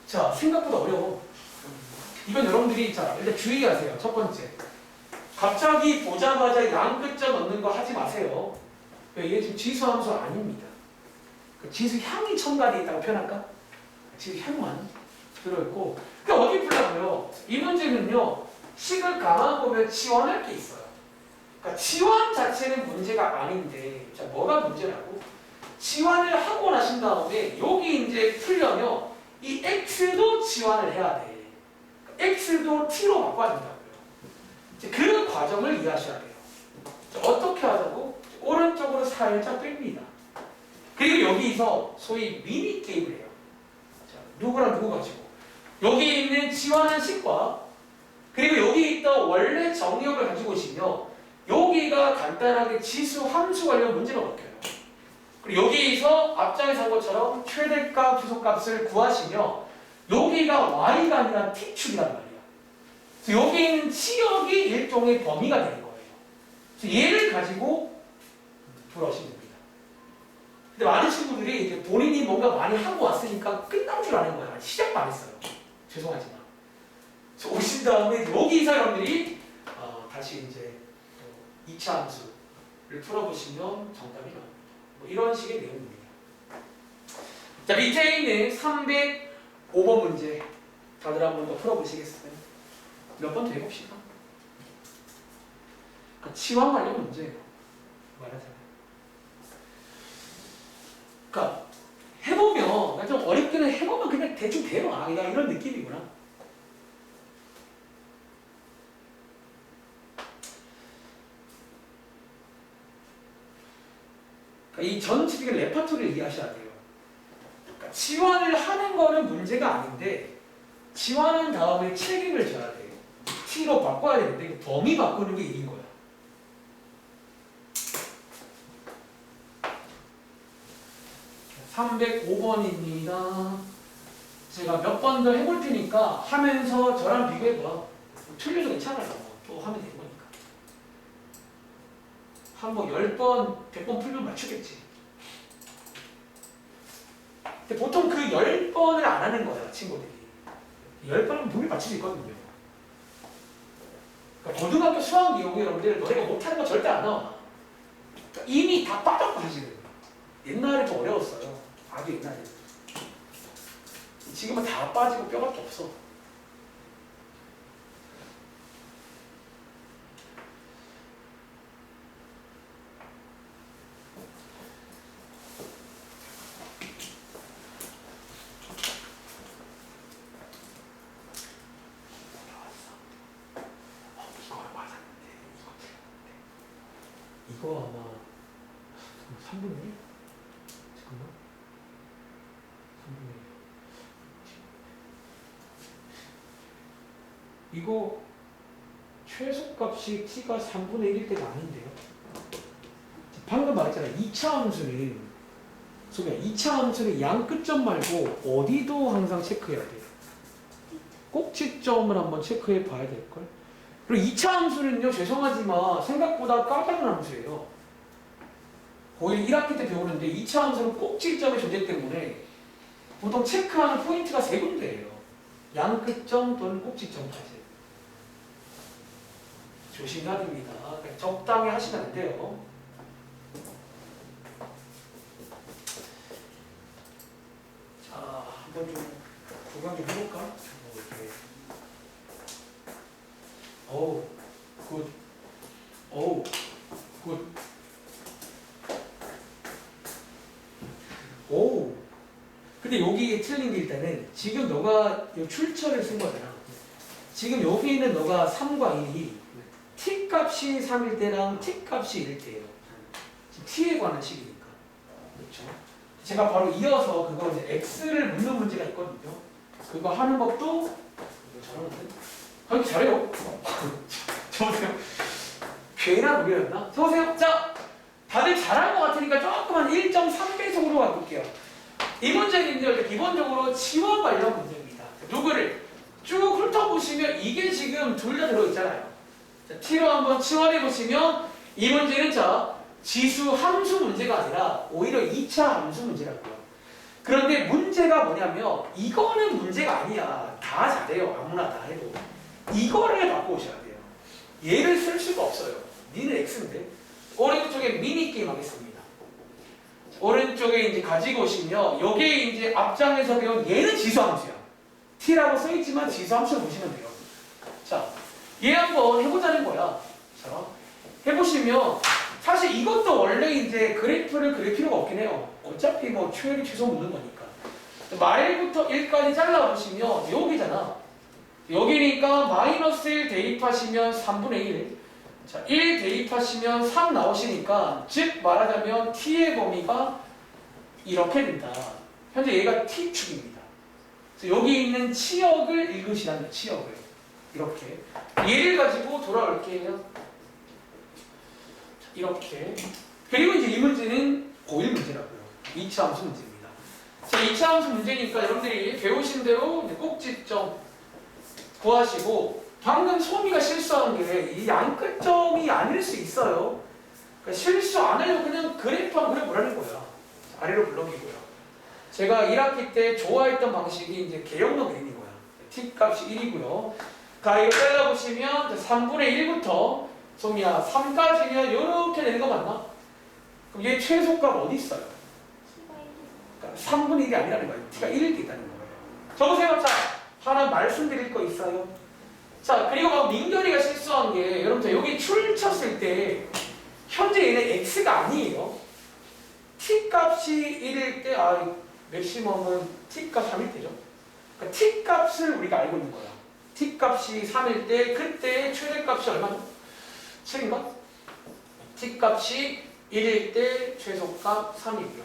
자, 생각보다 어려워. 이건 여러분들이 자, 일단 주의하세요. 첫 번째. 갑자기 보자마자 양끝점 넣는 거 하지 마세요. 얘 지금 지수함수 아닙니다. 그 지수향이 첨가되어 있다고 표현할까? 지수향만 들어있고. 그러니까 어디 풀라고요? 이 문제는요. 식을 가만 보면 치환할 게 있어요. 그러니까 치환 자체는 문제가 아닌데, 자, 뭐가 문제라고? 치환을 하고 나신 다음에 여기 이제 풀려면 이 x도 치환을 해야 돼. x도 t로 바꿔야 된다고요. 그 과정을 이해하셔야 돼요. 자, 어떻게 하자고? 오른쪽으로 살짝 뺍니다. 그리고 여기서 소위 미니 게임을 해요. 자, 누구랑 누구 가지고 여기 있는 치환한 식과 그리고 여기 있던 원래 정의역을 가지고 오시면 여기가 간단하게 지수 함수 관련 문제가 먹혀요. 그리고 여기서 앞장에서 한 것처럼 최대값, 최소값을 구하시면 여기가 y가 아니라 t축이란 말이에요. 그래서 여기 있는 치역이 일종의 범위가 되는 거예요. 그래서 얘를 가지고 돌아오시면 됩니다. 근데 많은 친구들이 이제 본인이 뭔가 많이 하고 왔으니까 끝난 줄 아는 거야. 시작도 안 했어요. 죄송하지만. 그래서 오신 다음에 여기서 여러분들이 다시 이제 2차 함수를 풀어보시면 정답이 나옵니다. 뭐 이런 식의 내용입니다. 자, 밑에 있는 305번 문제 다들 한번 더 풀어보시겠어요? 몇 번 더 해봅시다. 그러니까 치환 관련 문제예요. 말하자면. 그러니까 해보면 그러니까 좀 어렵기는 해보면 그냥 대충 돼요. 아, 이런 느낌이구나. 그러니까 이 전체적인 레파토리를 이해하셔야 돼요. 그러니까 치환을 하는 거는 문제가 아닌데 치환한 다음에 책임을 져야 돼요. T로 바꿔야 되는데 범위 바꾸는 게 일인 거야. 305번입니다. 제가 몇 번 더 해볼 테니까 하면서 저랑 비교해봐. 틀려도 괜찮아요. 또 하면 되는 거니까. 한 뭐 10번, 100번 풀면 맞추겠지. 근데 보통 그 10번을 안 하는 거야, 친구들이. 10번은 분명히 맞출 수 있거든요. 그러니까 고등학교 수학 내용이 여러분들 너네가 못하는 거 절대 안 나와. 그러니까 이미 다 빠졌고 사실은. 옛날에 좀 어려웠어요. 아주 옛날에. 지금은 다 빠지고 뼈밖에 없어. 이거 아마 3분의 1? 잠깐만. 3분의 1. 이거 최소값이 t가 3분의 1일 때가 아닌데요. 방금 말했잖아요. 2차 함수는 소비야. 2차 함수는 양 끝점 말고 어디도 항상 체크해야 돼요. 꼭지점을 한번 체크해 봐야 될걸. 그리고 2차 함수는요, 죄송하지만 생각보다 까다로운 함수예요. 고1 1학기 때 배우는데 2차 함수는 꼭지점의 존재 때문에 보통 체크하는 포인트가 3군데예요. 양 끝점 또는 꼭지점까지. 조심해야 됩니다. 적당히 하시면 안 돼요. 자, 한번 좀 구경 좀 해볼까? 이렇게. 어우, 굿. 어우, 굿. 오. 근데 여기 틀린 게 일단은 지금 너가 출처를 쓴 거잖아. 지금 여기 있는 너가 3과 1이 t 값이 3일 때랑 t 값이 1일 때예요. t에 관한 식이니까. 그렇죠? 제가 바로 이어서 그거 이제 x를 묻는 문제가 있거든요. 그거 하는 법도 잘하는데? 이렇게 잘해요. 저보세요. 괜한 우리였나? 저보세요. 자, 다들 잘한 것 같으니까 조금 한 1.3배속으로 바꿀게요. 이 문제는요, 기본적으로 치환 관련 문제입니다. 누구를 쭉 훑어보시면 이게 지금 둘 다 들어있잖아요. 자, t로 한번 치환해보시면 이 문제는 자, 지수 함수 문제가 아니라 오히려 2차 함수 문제라고요. 그런데 문제가 뭐냐면 이거는 문제가 아니야. 다 잘해요. 아무나 다 해도. 이거를 바꿔오셔야 돼요. 얘를 쓸 수가 없어요. 니는 x인데. 오른쪽에 미니게임 하겠습니다. 오른쪽에 이제 가지고 오시면 여기에 이제 앞장에서 배운 얘는 지수함수야. t라고 써있지만 지수함수를 보시면 돼요. 자, 얘 한번 해보자는 거야. 자, 해보시면 사실 이것도 원래 이제 그래프를 그릴 필요가 없긴 해요. 어차피 뭐 최대 최소 묻는 거니까. 말부터 1까지 잘라보시면 여기잖아. 여기니까 마이너스 1 대입하시면 3분의 1. 자, 1 대입하시면 3 나오시니까 즉 말하자면 t의 범위가 이렇게 된다. 현재 얘가 t축입니다. 그래서 여기 있는 치역을 읽으시라는 거예요. 치역을. 이렇게. 얘를 가지고 돌아올게요. 이렇게. 그리고 이제 이 문제는 고1 문제라고요. 2차 함수 문제입니다. 자, 2차 함수 문제니까 여러분들이 배우신 대로 꼭지점 구하시고 방금 소미가 실수한 게 이 양끝점이 아닐 수 있어요. 그러니까 실수 안 하려고 그냥 그래프만 그려보라는 거야. 아래로 블록이고요. 제가 1학기 때 좋아했던 방식이 이제 개형로 그리는 거야. t 값이 1이고요. 자, 이거 잘라보시면 3분의 1부터 소미야 3까지면 이렇게 되는 거 맞나? 그럼 얘 최소값 어디 있어요? 그러니까 3분의 1이 아니라는 거예요. t가 1일 있다는 거예요. 적으세요. 자, 하나 말씀드릴 거 있어요. 자, 그리고 막 민결이가 실수한 게 여러분들 여기 출 쳤을 때 현재 얘는 x가 아니에요. t 값이 1일 때 맥시멈은 t 값 3일 때죠. 그러니까 t 값을 우리가 알고 있는 거야. t 값이 3일 때 그때 최대값이 얼마죠? 7인가? t 값이 1일 때 최소값 3이고요.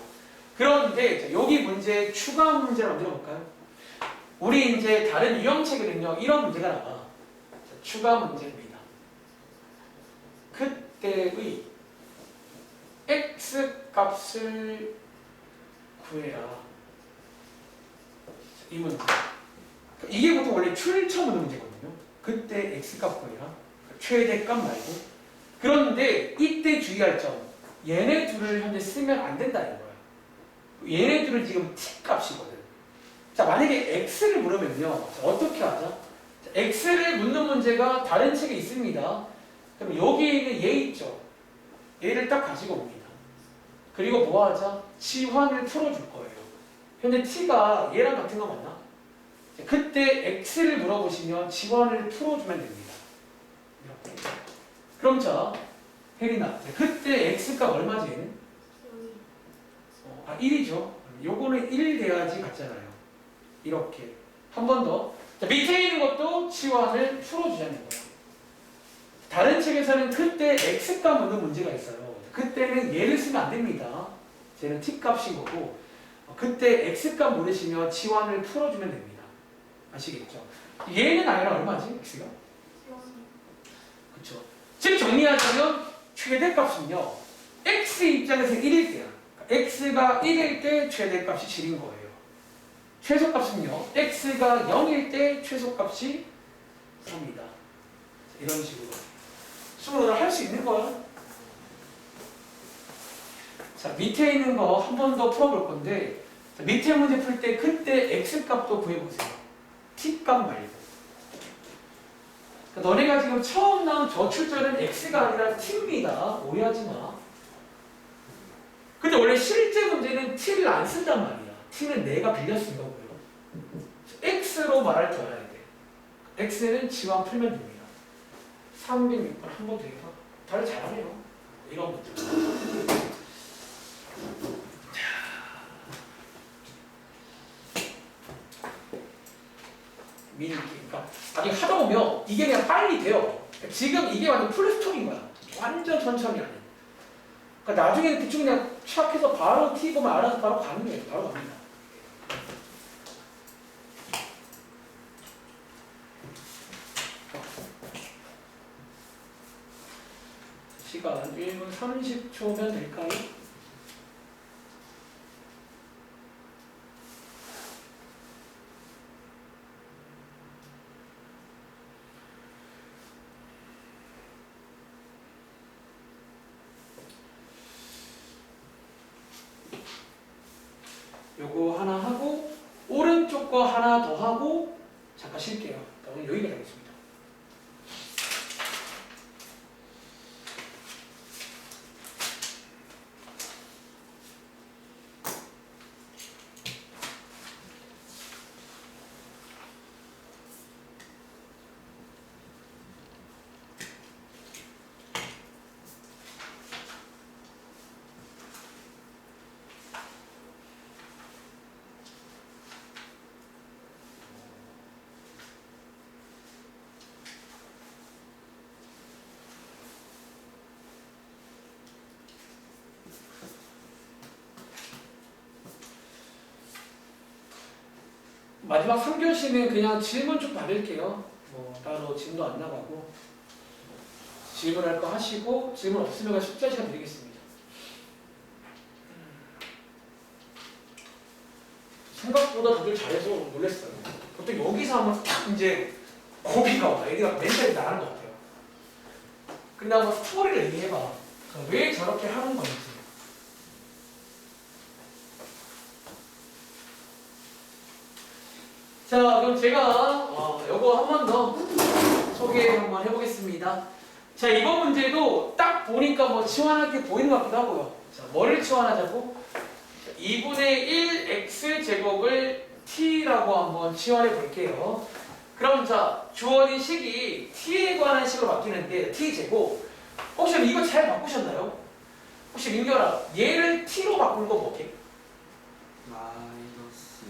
그런데 여기 문제 추가 문제를 만들어 볼까요? 우리 이제 다른 유형책에는요 이런 문제가 나와. 자, 추가 문제입니다. 그때의 x 값을 구해라. 이 문제. 이게 보통 원래 출처 문제거든요. 그때 x 값 구해라. 최대값 말고. 그런데 이때 주의할 점. 얘네 둘을 현재 쓰면 안 된다는 거야. 얘네 둘은 지금 t 값이거든. 자, 만약에 x를 물으면요. 어떻게 하자? 자, x를 묻는 문제가 다른 책에 있습니다. 그럼 여기에 있는 얘 있죠. 얘를 딱 가지고 옵니다. 그리고 뭐 하자? 지환을 풀어줄 거예요. 현재 t가 얘랑 같은 거 맞나? 자, 그때 x를 물어보시면 지환을 풀어주면 됩니다. 이렇게. 그럼 자, 혜린아, 그때 x값 얼마지 얘는? 1이죠. 요거는 1 돼야지 같잖아요. 이렇게. 한 번 더. 자, 밑에 있는 것도 치환을 풀어주자는 거예요. 다른 책에서는 그때 x값 묻는 문제가 있어요. 그때는 얘를 쓰면 안 됩니다. 쟤는 t값인 거고 그때 x값 물으시면 치환을 풀어주면 됩니다. 아시겠죠? 얘는 아니라 얼마지? x가? 그쵸. 즉 정리하자면 최대값은요. x 입장에서 1일 때야. x가 1일 때 최대값이 7인 거예요. 최소값은요. x가 0일 때 최소값이 3이다. 이런 식으로 수능을 할 수 있는 거야. 자, 밑에 있는 거 한 번 더 풀어볼 건데 자, 밑에 문제 풀 때 그때 x값도 구해보세요. t값 말고. 그러니까 너네가 지금 처음 나온 저출절은 x가 아니라 t입니다. 오해하지 마. 근데 원래 실제 문제는 t를 안 쓴단 말이야. t는 내가 빌려 쓴 거고요. x로 말할 줄 알아야 돼. x는 지환 풀면 됩니다. 306번 한 번 더 해봐. 다들 잘하네요. 이런 문제. 미리 그러니까 아니 하다 보면 이게 그냥 빨리 돼요. 지금 이게 완전 풀스톱인 거야. 완전 천천히 안 해. 그러니까 나중에는 그쪽 그냥 시작해서 바로 T 보면 알아서 바로 가는 거예요. 바로 갑니다. 시간 1분 30초면 될까요? 요거 하나 하고 오른쪽 거 하나 더 하고 잠깐 쉴게요. 오늘 여기까지 하겠습니다. 마지막 3교시는 그냥 질문 좀 받을게요. 뭐 따로 질문도 안 나가고 질문할 거 하시고 질문 없으면 숙제 시간 드리겠습니다. 생각보다 다들 잘해서 놀랐어요. 보통 여기서 하면 딱 이제 고비가 와. 애들가 멘탈이 나가는 것 같아요. 근데 한번 스토리를 얘기해봐. 왜 저렇게 하는 건지. 자, 그럼 제가 요거 한 번 더 소개 한번 해보겠습니다. 자, 이번 문제도 딱 보니까 뭐 치환하게 보이는 것 같기도 하고요. 자, 뭐를 치환하자고? 2분의 1 x제곱을 t라고 한번 치환해 볼게요. 그럼 자, 주어진 식이 t에 관한 식으로 바뀌는데 t제곱. 혹시 이거 잘 바꾸셨나요? 혹시 민규라, 얘를 t로 바꾼 거 뭐게? 마이너스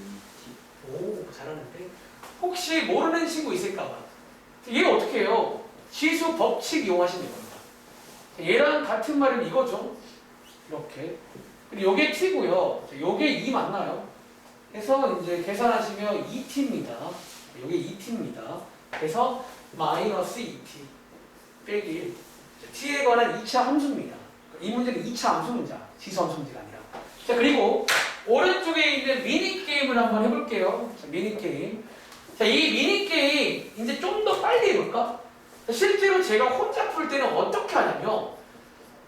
2t. 오, 잘하는데. 혹시 모르는 친구 있을까봐. 얘 어떻게 해요? 지수 법칙 이용하시면 됩니다. 얘랑 같은 말은 이거죠. 이렇게. 그리고 요게 t고요. 요게 2 맞나요? 그래서 이제 계산하시면 2t입니다. 요게 2t입니다. 그래서 마이너스 2t 빼기 1. t에 관한 2차 함수입니다. 이 문제는 2차 함수 문제야. 지수 함수 문제가 아니라. 자, 그리고 오른쪽에 있는 미니게임을 한번 해볼게요. 자, 미니게임. 자, 이 미니게임 이제 좀 더 빨리 해볼까? 실제로 제가 혼자 풀 때는 어떻게 하냐면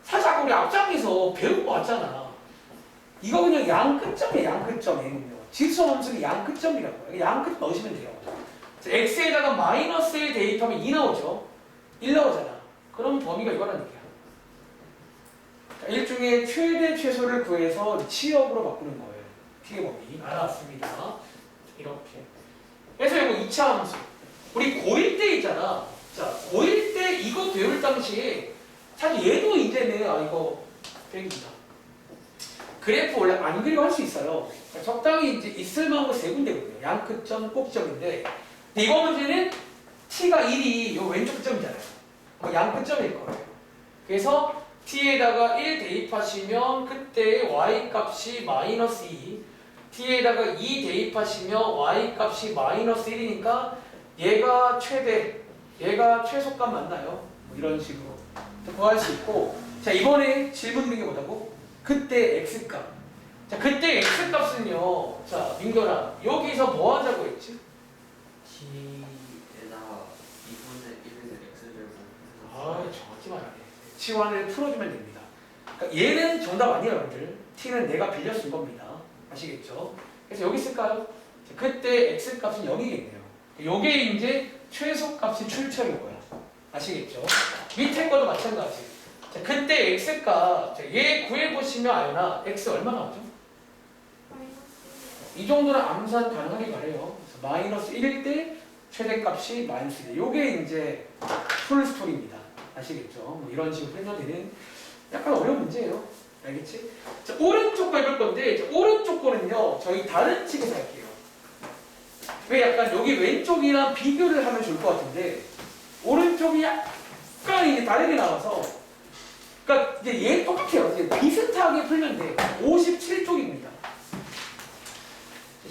사실 우리 앞장에서 배운 거 같잖아. 이거 그냥 양 끝점이에요. 양 끝점이에요. 지수 함수는 양 끝점이라고요. 양 끝 넣으시면 돼요. 자, x에다가 마이너스 1 대입하면 2 나오죠. 1 나오잖아. 그럼 범위가 이거란 얘기야. 자, 일종의 최대 최소를 구해서 치역으로 바꾸는 거예요. t의 범위. 알았습니다. 이렇게. 그래서 이거 2차 함수. 우리 고1 때 있잖아. 자, 고1 때 이거 배울 당시에 사실 얘도 이제는 이거 빼기다. 그래프 원래 안 그리고 할 수 있어요. 적당히 이제 있을 만한 거 세 군데거든요. 양끝점, 꼭점인데 이거 문제는 t가 1이 요 왼쪽 점이잖아요. 양끝점일 거예요. 그래서 t에다가 1 대입하시면 그때 y 값이 마이너스 2, t에다가 2 대입하시면 y 값이 마이너스 1이니까 얘가 최대, 얘가 최소값 맞나요? 뭐 이런 식으로 구할 수 있고. 자, 이번에 질문 드린 게 뭐라고? 그때 x값. 자, 그때 x값은요. 자, 민결아, 여기서 뭐 하자고 했지? t에다가 2분의 1 x제곱. 정확히 말하네. 치환을 풀어주면 됩니다. 그러니까 얘는 정답 아니에요, 여러분들. t는 내가 빌려 쓴 겁니다. 아시겠죠? 그래서 여기 쓸까요? 자, 그때 x값은 0이겠네요. 요게 이제 최소값이 출처일 거야. 아시겠죠? 밑에 것도 마찬가지. 자, 그때 x값, 자, 얘 구해보시면 아연아, x 얼마 나오죠? 이 정도는 암산 가능하게 가려요. 그래서 마이너스 1일 때 최대값이 마이너스 1. 요게 이제 풀 스토리입니다. 아시겠죠? 뭐 이런 식으로 풀면 되는 약간 어려운 문제예요. 알겠지? 자, 오른쪽 거 해볼 건데, 자, 오른쪽 거는요, 저희 다른 칙에서 할게요. 왜 약간 여기 왼쪽이랑 비교를 하면 좋을 것 같은데, 오른쪽이 약간 이제 다르게 나와서, 그러니까 이제 얘 똑같아요. 이제 비슷하게 풀면 돼. 57쪽입니다.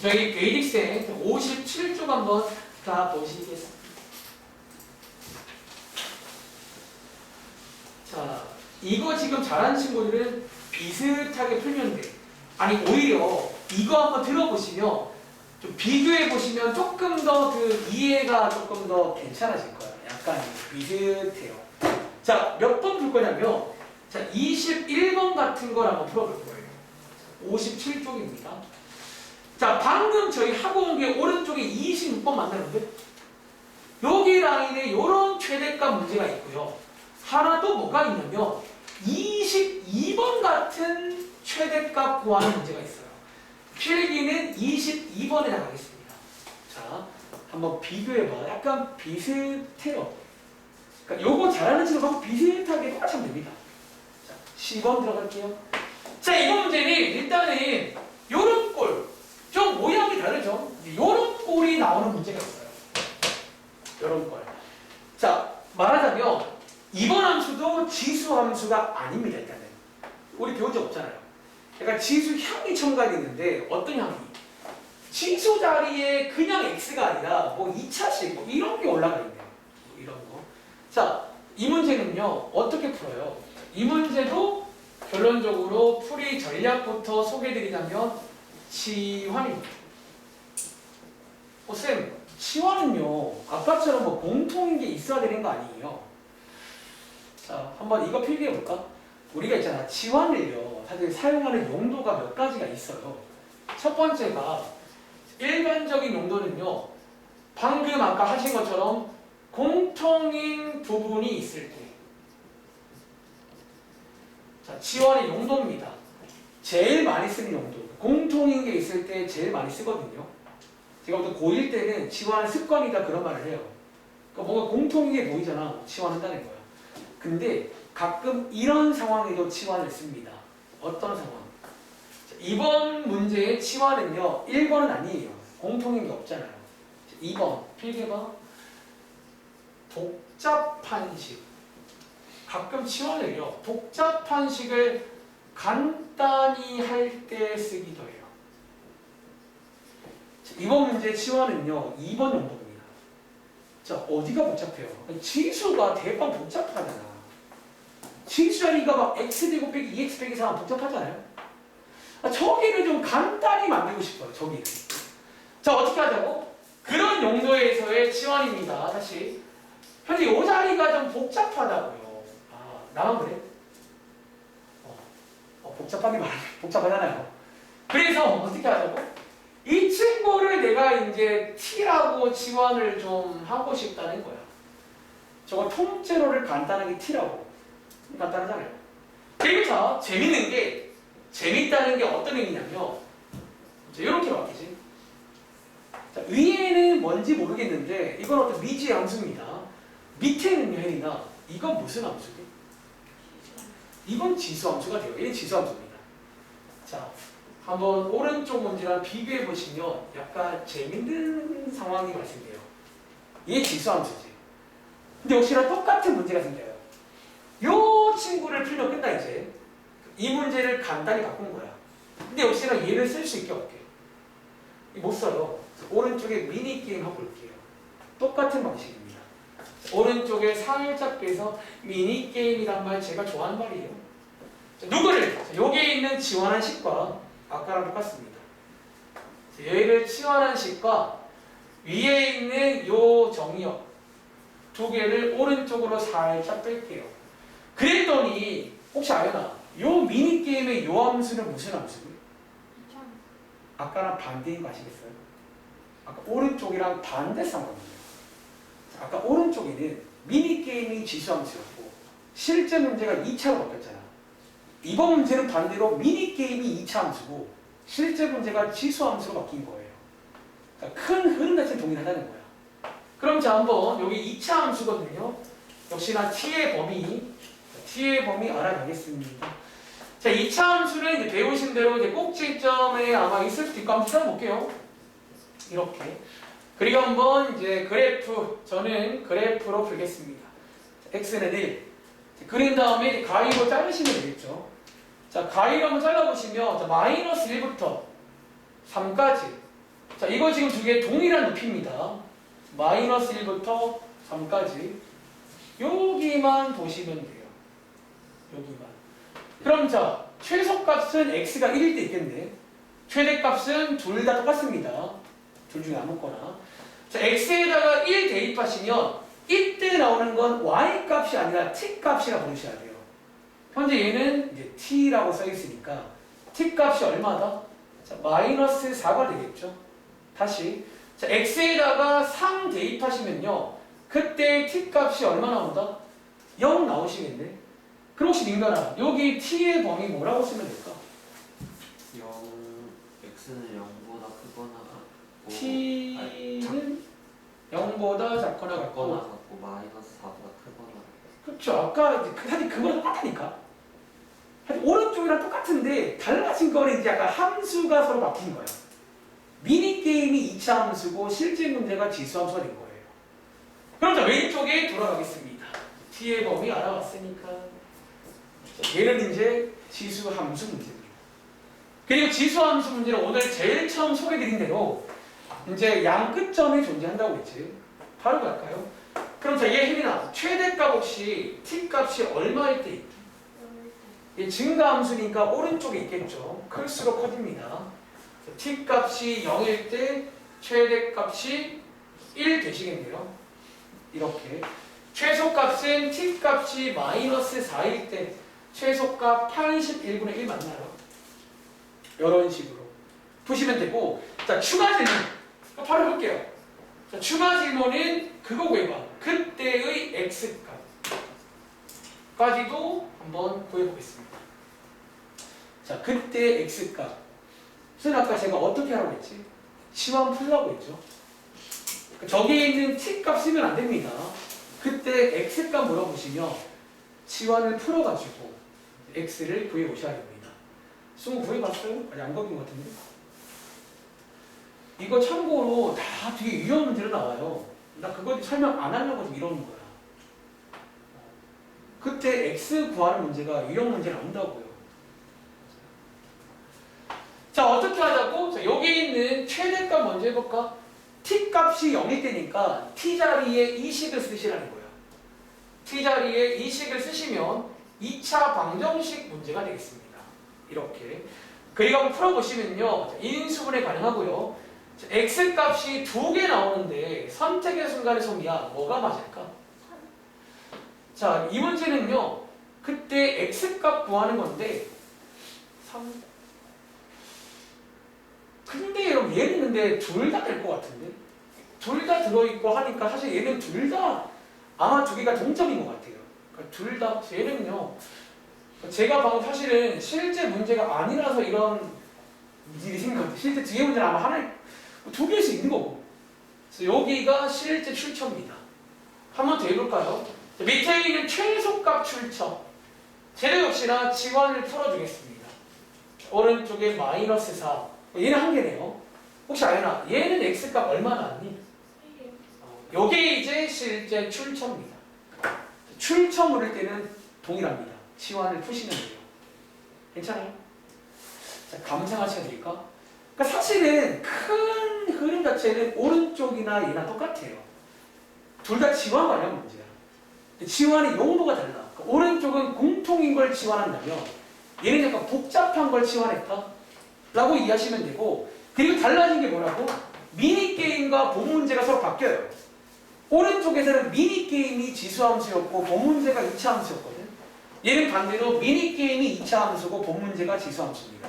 저희 베이직생 57쪽 한번 다 보시겠습니다. 자, 이거 지금 잘하는 친구들은 비슷하게 풀면 돼. 아니, 오히려 이거 한번 들어보시면 좀 비교해 보시면 조금 더 그 이해가 조금 더 괜찮아질 거예요. 약간 비슷해요. 자, 몇 번 풀 거냐면, 자, 21번 같은 걸 한번 풀어볼 거예요. 57쪽입니다. 자, 방금 저희 하고 온 게 오른쪽에 26번 만나는데, 여기 라인에 이런 최대값 문제가 있고요. 하나 또 뭐가 있냐면 22번 같은 최대값 구하는 문제가 있어요. 필기는 22번에 나가겠습니다. 자, 한번 비교해봐. 약간 비슷해요. 그러니까 요거 잘하는 친구하고 비슷하게 똑같이 하면 됩니다. 자, 10번 들어갈게요. 자, 이번 문제는 일단은 요런 꼴, 좀 모양이 다르죠? 요런 꼴이 나오는 문제가 있어요. 요런 꼴. 자, 말하자면 이번 함수도 지수 함수가 아닙니다. 일단은 우리 배운 적 없잖아요. 그러니까 지수형이 첨가되어 있는데 어떤 형이? 지수 자리에 그냥 x가 아니라 뭐 2차식 뭐 이런 게 올라가 있네요. 뭐 이런 거. 자, 이 문제는요 어떻게 풀어요? 이 문제도 결론적으로 풀이 전략부터 소개해드리자면 치환입니다. 쌤, 치환은요 아까처럼 뭐 공통인 게 있어야 되는 거 아니에요. 자, 한번 이거 필기해 볼까? 우리가 있잖아 치환을요 사실 사용하는 용도가 몇 가지가 있어요. 첫 번째가 일반적인 용도는요 방금 아까 하신 것처럼 공통인 부분이 있을 때. 자, 치환의 용도입니다. 제일 많이 쓰는 용도 공통인 게 있을 때 제일 많이 쓰거든요. 제가 보통 고1 때는 치환 습관이다 그런 말을 해요. 그러니까 뭔가 공통인 게 보이잖아. 치환한다는 거야. 근데 가끔 이런 상황에도 치환을 씁니다. 어떤 상황? 자, 이번 문제의 치환은요 1번은 아니에요. 공통인 게 없잖아요. 자, 2번 필기해봐. 복잡한 식. 가끔 치환을요 복잡한 식을 간단히 할 때 쓰기도 해요. 자, 이번 문제의 치환은요 2번 용도입니다. 자, 어디가 복잡해요? 지수가 대박 복잡하잖아. 지수 자리가 막 x제곱 빼기 2x 빼기 4 복잡하잖아요. 저기를 좀 간단히 만들고 싶어요. 저기를. 자, 어떻게 하자고? 그런 용도에서의 치환입니다. 다시. 현재 이 자리가 좀 복잡하다고요. 아, 나만 그래? 복잡하게 말하면 복잡하잖아요. 그래서 어떻게 하자고? 이 친구를 내가 이제 t라고 치환을 좀 하고 싶다는 거야. 저거 통째로를 간단하게 t라고. 간단하잖아요. 그리고 자, 재밌다는 게 어떤 의미냐면, 이렇게 바뀌지. 자, 위에는 뭔지 모르겠는데, 이건 어떤 미지 함수입니다. 밑에는요, 혜린아, 이건 무슨 함수지? 이건 지수 함수가 돼요. 얘는 지수 함수입니다. 자, 한번 오른쪽 문제랑 비교해 보시면 약간 재밌는 상황이 발생돼요. 얘 지수 함수지. 근데 역시나 똑같은 문제가 생겨요. 요 친구를 풀면 끝나 이제. 이 문제를 간단히 바꾼 거야. 근데 역시나 얘를 쓸 수 있게 없게. 못 써요. 오른쪽에 미니게임 하고 올게요. 똑같은 방식입니다. 오른쪽에 살짝 빼서 미니게임이란 말 제가 좋아하는 말이에요. 자, 누구를? 자, 여기에 있는 치환한 식과 아까랑 똑같습니다. 자, 얘를 치환한 식과 위에 있는 요 정의역 두 개를 오른쪽으로 살짝 뺄게요. 그랬더니 혹시 아연아 요 미니게임의 요 함수는 무슨 함수니? 아까랑 반대인 거 아시겠어요? 아까 오른쪽이랑 반대 상황이에요. 아까 오른쪽에는 미니게임이 지수함수였고 실제 문제가 2차로 바뀌었잖아. 이번 문제는 반대로 미니게임이 2차 함수고 실제 문제가 지수함수로 바뀐 거예요. 그러니까 큰 흐름 자체는 동일하다는 거야. 그럼 자 한번 여기 2차 함수거든요. 역시나 t의 범위 알아가겠습니다. 자, 2차 함수는 이제 배우신 대로 이제 꼭지점에 아마 있을 수도 있고 한번 찾아볼게요. 이렇게. 그리고 한번 이제 저는 그래프로 풀겠습니다. 자, x는 1. 자, 그린 다음에 가위로 자르시면 되겠죠. 자, 가위로 한번 잘라보시면 자, 마이너스 1부터 3까지. 자, 이거 지금 두 개 동일한 높이입니다. 마이너스 1부터 3까지. 여기만 보시면 돼요. 여기만. 그럼 자, 최소값은 x가 1일 때 있겠네. 최대값은 둘 다 똑같습니다. 둘 중에 아무거나. 자, x에다가 1 대입하시면 이때 나오는 건 y 값이 아니라 t 값이라 부르셔야 돼요. 현재 얘는 이제 t라고 써 있으니까 t 값이 얼마다? 자, 마이너스 4가 되겠죠. 다시. 자, x에다가 3 대입하시면요. 그때 t 값이 얼마 나온다? 0 나오시겠네. 그럼 혹시 민간아, 여기 t의 범위 뭐라고 쓰면 될까? x는 0보다 크거나 같고 t는 0보다 작거나 같고 같고 마이너스 4보다 크거나. 그렇죠. 아까 사실 그거랑 똑같다니까. 사실 오른쪽이랑 똑같은데 달라진 거는 이제 약간 함수가 서로 바뀐 거야. 미니게임이 2차 함수고 실제 문제가 지수 함수가 된 거예요. 그럼 자, 왼쪽에 돌아가겠습니다. t의 범위 알아봤으니까. 자, 얘는 이제 지수 함수 문제입니다. 그리고 지수 함수 문제는 오늘 제일 처음 소개드린 대로 이제 양 끝점이 존재한다고 했지. 바로 갈까요? 그럼 자, 얘 혜민아, 최대값 혹시 t 값이 얼마일 때 있기? 얘 증가 함수니까 오른쪽에 있겠죠. 클수록 커집니다. t 값이 0일 때 최대값이 1 되시겠네요. 이렇게 최소값은 t값이 마이너스 4일 때 최소값 81분의 1 맞나요? 이런 식으로 푸시면 되고, 자 추가 질문 바로 볼게요. 자, 추가 질문은 그거 구해봐. 그때의 x값까지도 한번 구해보겠습니다. 자, 그때 x값. 선생님 아까 제가 어떻게 하라고 했지? 치환 풀라고 했죠. 저기에 있는 t값 쓰면 안 됩니다. 그때 x값 물어보시면 치환을 풀어가지고 x를 구해오셔야 됩니다. 수능 구해봤어요? 아직 안 거긴 것 같은데. 이거 참고로 다 되게 유형 문제로 나와요. 나 그거 설명 안 하려고 지금 이러는 거야. 그때 x 구하는 문제가 유형 문제 나온다고요. 자, 어떻게 하자고? 자, 여기 있는 최대값 먼저 해볼까? t값이 0일 때니까 t자리에 2식을 쓰시라는 거예요. t자리에 2식을 쓰시면 2차 방정식 문제가 되겠습니다. 이렇게. 그리고 한번 풀어보시면요. 인수분해 가능하고요. 자, x값이 2개 나오는데 선택의 순간의 소미야. 뭐가 맞을까? 자, 이 문제는요. 그때 x값 구하는 건데 3. 근데 여러분 얘는 근데 둘 다 될 것 같은데? 둘 다 들어있고 하니까 사실 얘는 둘 다 아마 두 개가 동점인 것 같아요. 그러니까 둘 다, 얘는요. 제가 방금 사실은 실제 문제가 아니라서 이런 일이 생긴 것 같아요. 실제 뒤에 문제는 아마 하나, 두 개씩 있는 거고. 그래서 여기가 실제 출처입니다. 한 번 더 해볼까요? 밑에 있는 최소값 출처. 쟤도 역시나 지원을 풀어주겠습니다. 오른쪽에 마이너스 4. 얘는 한 개네요. 혹시 아연아, 얘는 x값 얼마 나왔니? 요게 이제 실제 출처입니다. 출처 물을 때는 동일합니다. 치환을 푸시면 돼요. 괜찮아요? 자, 감상하셔야 될까? 그러니까 사실은 큰 흐름 자체는 오른쪽이나 얘나 똑같아요. 둘 다 치환 관련 문제야. 치환의 용도가 달라. 그러니까 오른쪽은 공통인 걸 치환한다면 얘는 약간 복잡한 걸 치환했다 라고 이해하시면 되고, 그리고 달라진 게 뭐라고? 미니게임과 본 문제가 서로 바뀌어요. 오른쪽에서는 미니게임이 지수함수였고 본 문제가 2차 함수였거든. 얘는 반대로 미니게임이 2차 함수고 본 문제가 지수함수입니다.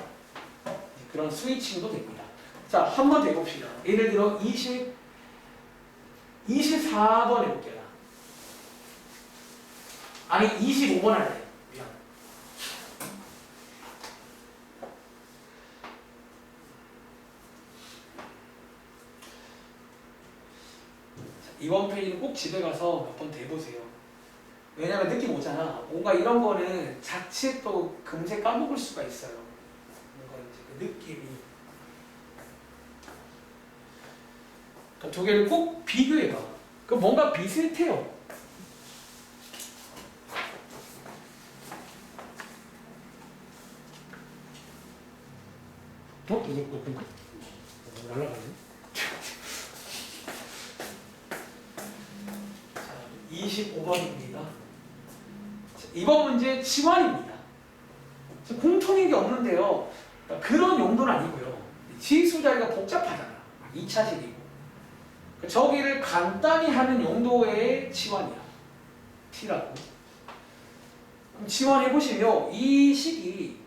그런 스위칭도 됩니다. 자, 한 번 더 해봅시다. 예를 들어 24번 해볼게요. 아니 25번 할래. 미안. 이번 페이지는 꼭 집에 가서 몇 번 더 해보세요. 왜냐면 느낌 오잖아. 뭔가 이런 거는 자칫 또 금세 까먹을 수가 있어요. 뭔가 이제 그 느낌이. 그러니까 두 개를 꼭 비교해봐. 그 뭔가 비슷해요. 이거 날라가네. 25번입니다. 이번 문제 치환입니다. 공통인 게 없는데요. 그런 용도는 아니고요. 지수 자리가 복잡하잖아. 2차식이고. 저기를 간단히 하는 용도의 치환이야. T라고. 그럼 치환해보시면 이 식이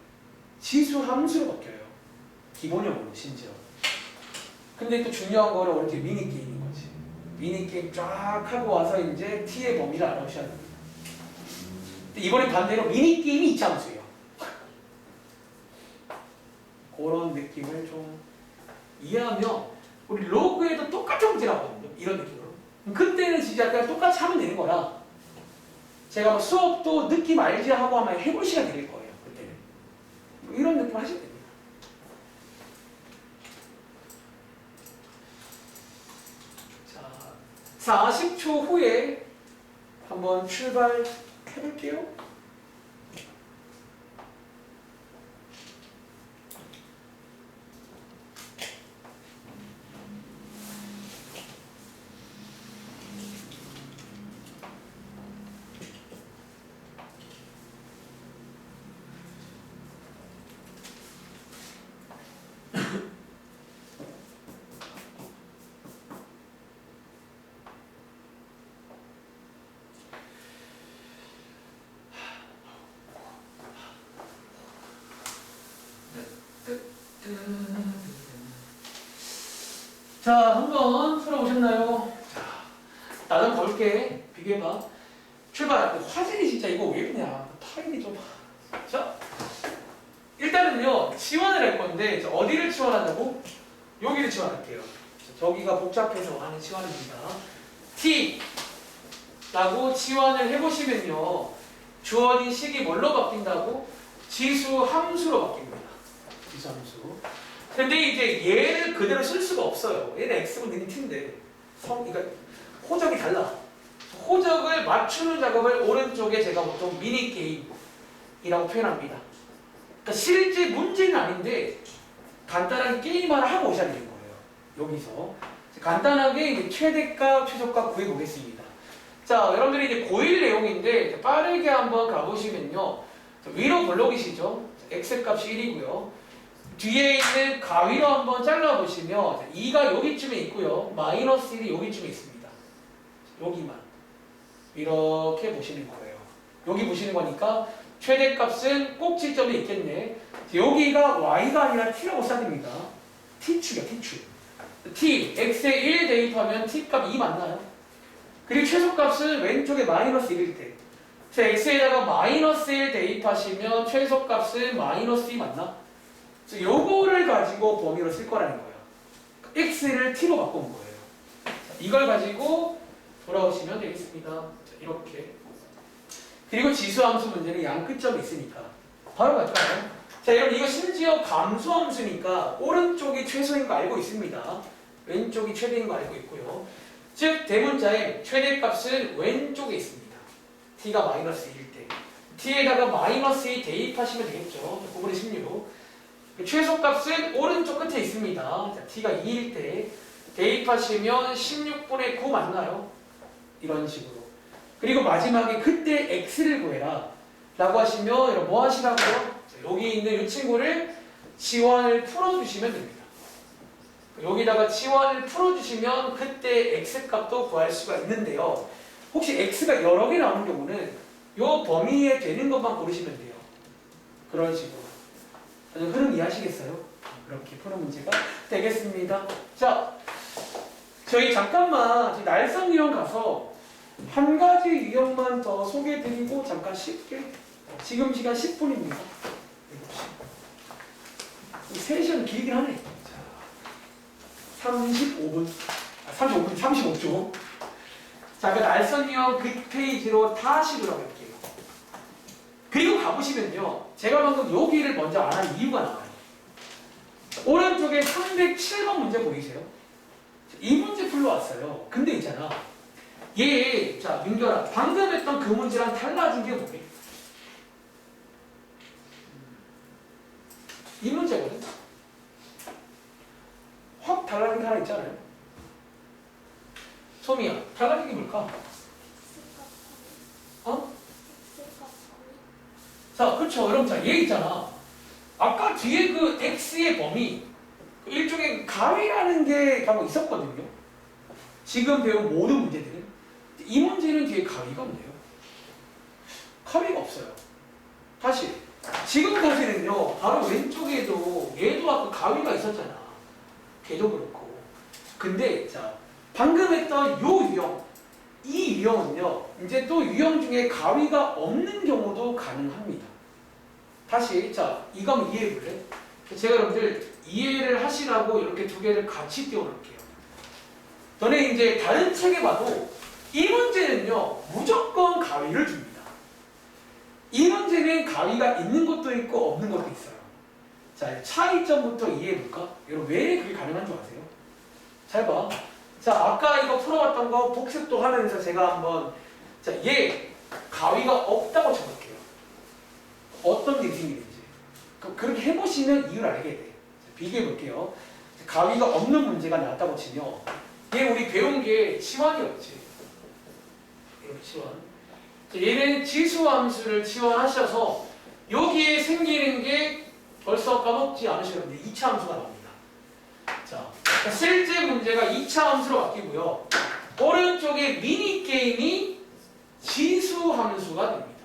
지수 함수로 바뀌어요. 기본형으로 심지어. 근데 또 중요한 거는 이렇게 미니게임인 거지. 미니게임 쫙 하고 와서 이제 T의 범위를 알아보셔야 됩니다. 이번엔 반대로 미니게임이 2차 함수예요. 그런 느낌을 좀 이해하면 우리 로그에도 똑같은 문제 나거든요. 이런 느낌으로. 그때는 진짜 그냥 똑같이 하면 되는 거라. 제가 뭐 수업도 느낌 알지 하고 아마 해볼 시간 드릴 거예요. 그때는. 이런 느낌 하시면 됩니다. 자, 40초 후에 한번 출발해 볼게요. 자, 한번 풀어보셨나요? 자, 나도 볼게. 비교해봐. 출발. 화질이 진짜 이거 왜 그냥 타임이 좀. 자, 일단은요, 치환을 할 건데, 자, 어디를 치환하자고? 여기를 치환할게요. 자, 저기가 복잡해서 하는 치환입니다. T 라고 치환을 해보시면요, 주어진 식이 뭘로 바뀐다고? 지수 함수로 바뀝니다. 지수 함수. 근데 이제 얘를 그대로 쓸 수가 없어요. 얘는 x분의 t인데, 그러니까 호적이 달라. 호적을 맞추는 작업을 오른쪽에 제가 보통 미니게임이라고 표현합니다. 그러니까 실제 문제는 아닌데 간단한 게임 하나 하고 오셔야 되는 거예요. 여기서 간단하게 이제 최대값, 최소값 구해보겠습니다. 자, 여러분들이 이제 고1 내용인데 빠르게 한번 가보시면요, 위로 블록이시죠? x값이 1이고요. 뒤에 있는 가위로 한번 잘라보시면 2가 여기쯤에 있고요. 마이너스 1이 여기쯤에 있습니다. 여기만. 이렇게 보시는 거예요. 여기 보시는 거니까 최대값은 꼭지점에 있겠네. 여기가 y가 아니라 t라고 써야 됩니다. t축이야, t축. t, x에 1 대입하면 t값 2 맞나요? 그리고 최소값은 왼쪽에 마이너스 1일 때. 그래서 x에다가 마이너스 1 대입하시면 최소값은 마이너스 2 맞나? 그래서 요거를 가지고 범위로 쓸 거라는 거예요. x를 t로 바꾼 거예요. 자, 이걸 가지고 돌아오시면 되겠습니다. 자, 이렇게. 그리고 지수함수 문제는 양 끝점이 있으니까 바로 갈까요? 자, 여러분 이거 심지어 감수함수니까 오른쪽이 최소인 거 알고 있습니다. 왼쪽이 최대인 거 알고 있고요. 즉 대문자의 최대값은 왼쪽에 있습니다. t가 마이너스 1일 때 t에다가 마이너스 2 대입하시면 되겠죠. 9분의 16. 최소값은 오른쪽 끝에 있습니다. 자, t가 2일 때 대입하시면 16분의 9 맞나요? 이런 식으로. 그리고 마지막에 그때 x를 구해라 라고 하시면 여러분 뭐 하시라고요? 자, 여기 있는 이 친구를 치환을 풀어주시면 됩니다. 여기다가 치환을 풀어주시면 그때 x값도 구할 수가 있는데요. 혹시 x가 여러 개 나오는 경우는 이 범위에 되는 것만 고르시면 돼요. 그런 식으로. 흐름 이해하시겠어요? 그렇게 푸는 문제가 되겠습니다. 자, 저희 잠깐만 날선 유형 가서 한 가지 유형만 더 소개해드리고 잠깐 쉴게. 지금 시간 10분입니다. 3시간 길긴 하네. 자, 35분. 35분, 35초. 자, 그 날선 유형 그 페이지로 다시 돌아갈게요. 그리고 가보시면요, 제가 방금 여기를 먼저 안 한 이유가 나와요. 오른쪽에 307번 문제 보이세요? 이 문제 풀러왔어요. 근데 있잖아, 얘, 자 민결아, 방금 했던 그 문제랑 달라진 게 뭐게? 이 문제거든. 확 달라진 게 하나 있잖아요. 소미야, 달라진 게 뭘까? 어? 자, 그렇죠. 여러분, 자, 얘 있잖아. 아까 뒤에 그 x의 범위, 일종의 가위라는 게 가고 있었거든요. 지금 배운 모든 문제들은. 이 문제는 뒤에 가위가 없네요. 가위가 없어요. 다시. 지금까지는요, 바로 왼쪽에도 얘도 아까 가위가 있었잖아. 걔도 그렇고. 근데, 자, 방금 했던 요 유형, 이 유형은요, 이제 또 유형 중에 가위가 없는 경우도 가능합니다. 다시, 자, 이거 한번 이해해 볼래? 제가 여러분들 이해를 하시라고 이렇게 두 개를 같이 띄워놓을게요. 너네 이제 다른 책에 봐도 이 문제는요, 무조건 가위를 줍니다. 이 문제는 가위가 있는 것도 있고 없는 것도 있어요. 자, 차이점부터 이해해 볼까? 여러분, 왜 그게 가능한 줄 아세요? 잘 봐. 자, 아까 이거 풀어봤던 거 복습도 하면서 제가 한번, 자, 얘 가위가 없다고 쳐볼게요. 어떤 일이 생기는지. 그렇게 해보시면 이유를 알게 돼. 비교해 볼게요. 가위가 없는 문제가 나왔다고 치면, 얘 우리 배운 게 치환이었지. 이렇게 치환. 자, 얘는 지수함수를 치환하셔서 여기에 생기는 게 벌써 까먹지 않으시는데 2차 함수가 나옵니다. 자, 실제 문제가 2차 함수로 바뀌고요. 오른쪽에 미니게임이 지수 함수가 됩니다.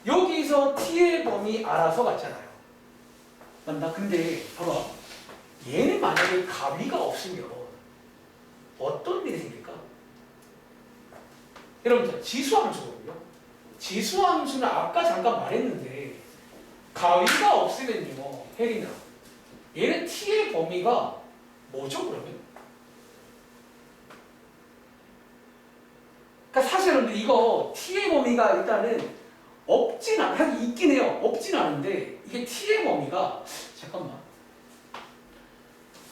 여기서 t의 범위 알아서 갔잖아요. 맞나? 근데 봐봐. 만약에 가위가 없으면 어떤 일이 생길까? 여러분, 지수함수거든요. 지수함수는 아까 잠깐 말했는데 가위가 없으면요, 혜린아, 얘는 t의 범위가 뭐죠 그러면? 그러니까 사실 여러분들 이거 t의 범위가 일단은 하긴 있긴 해요. 없진 않은데 이게 t의 범위가 잠깐만.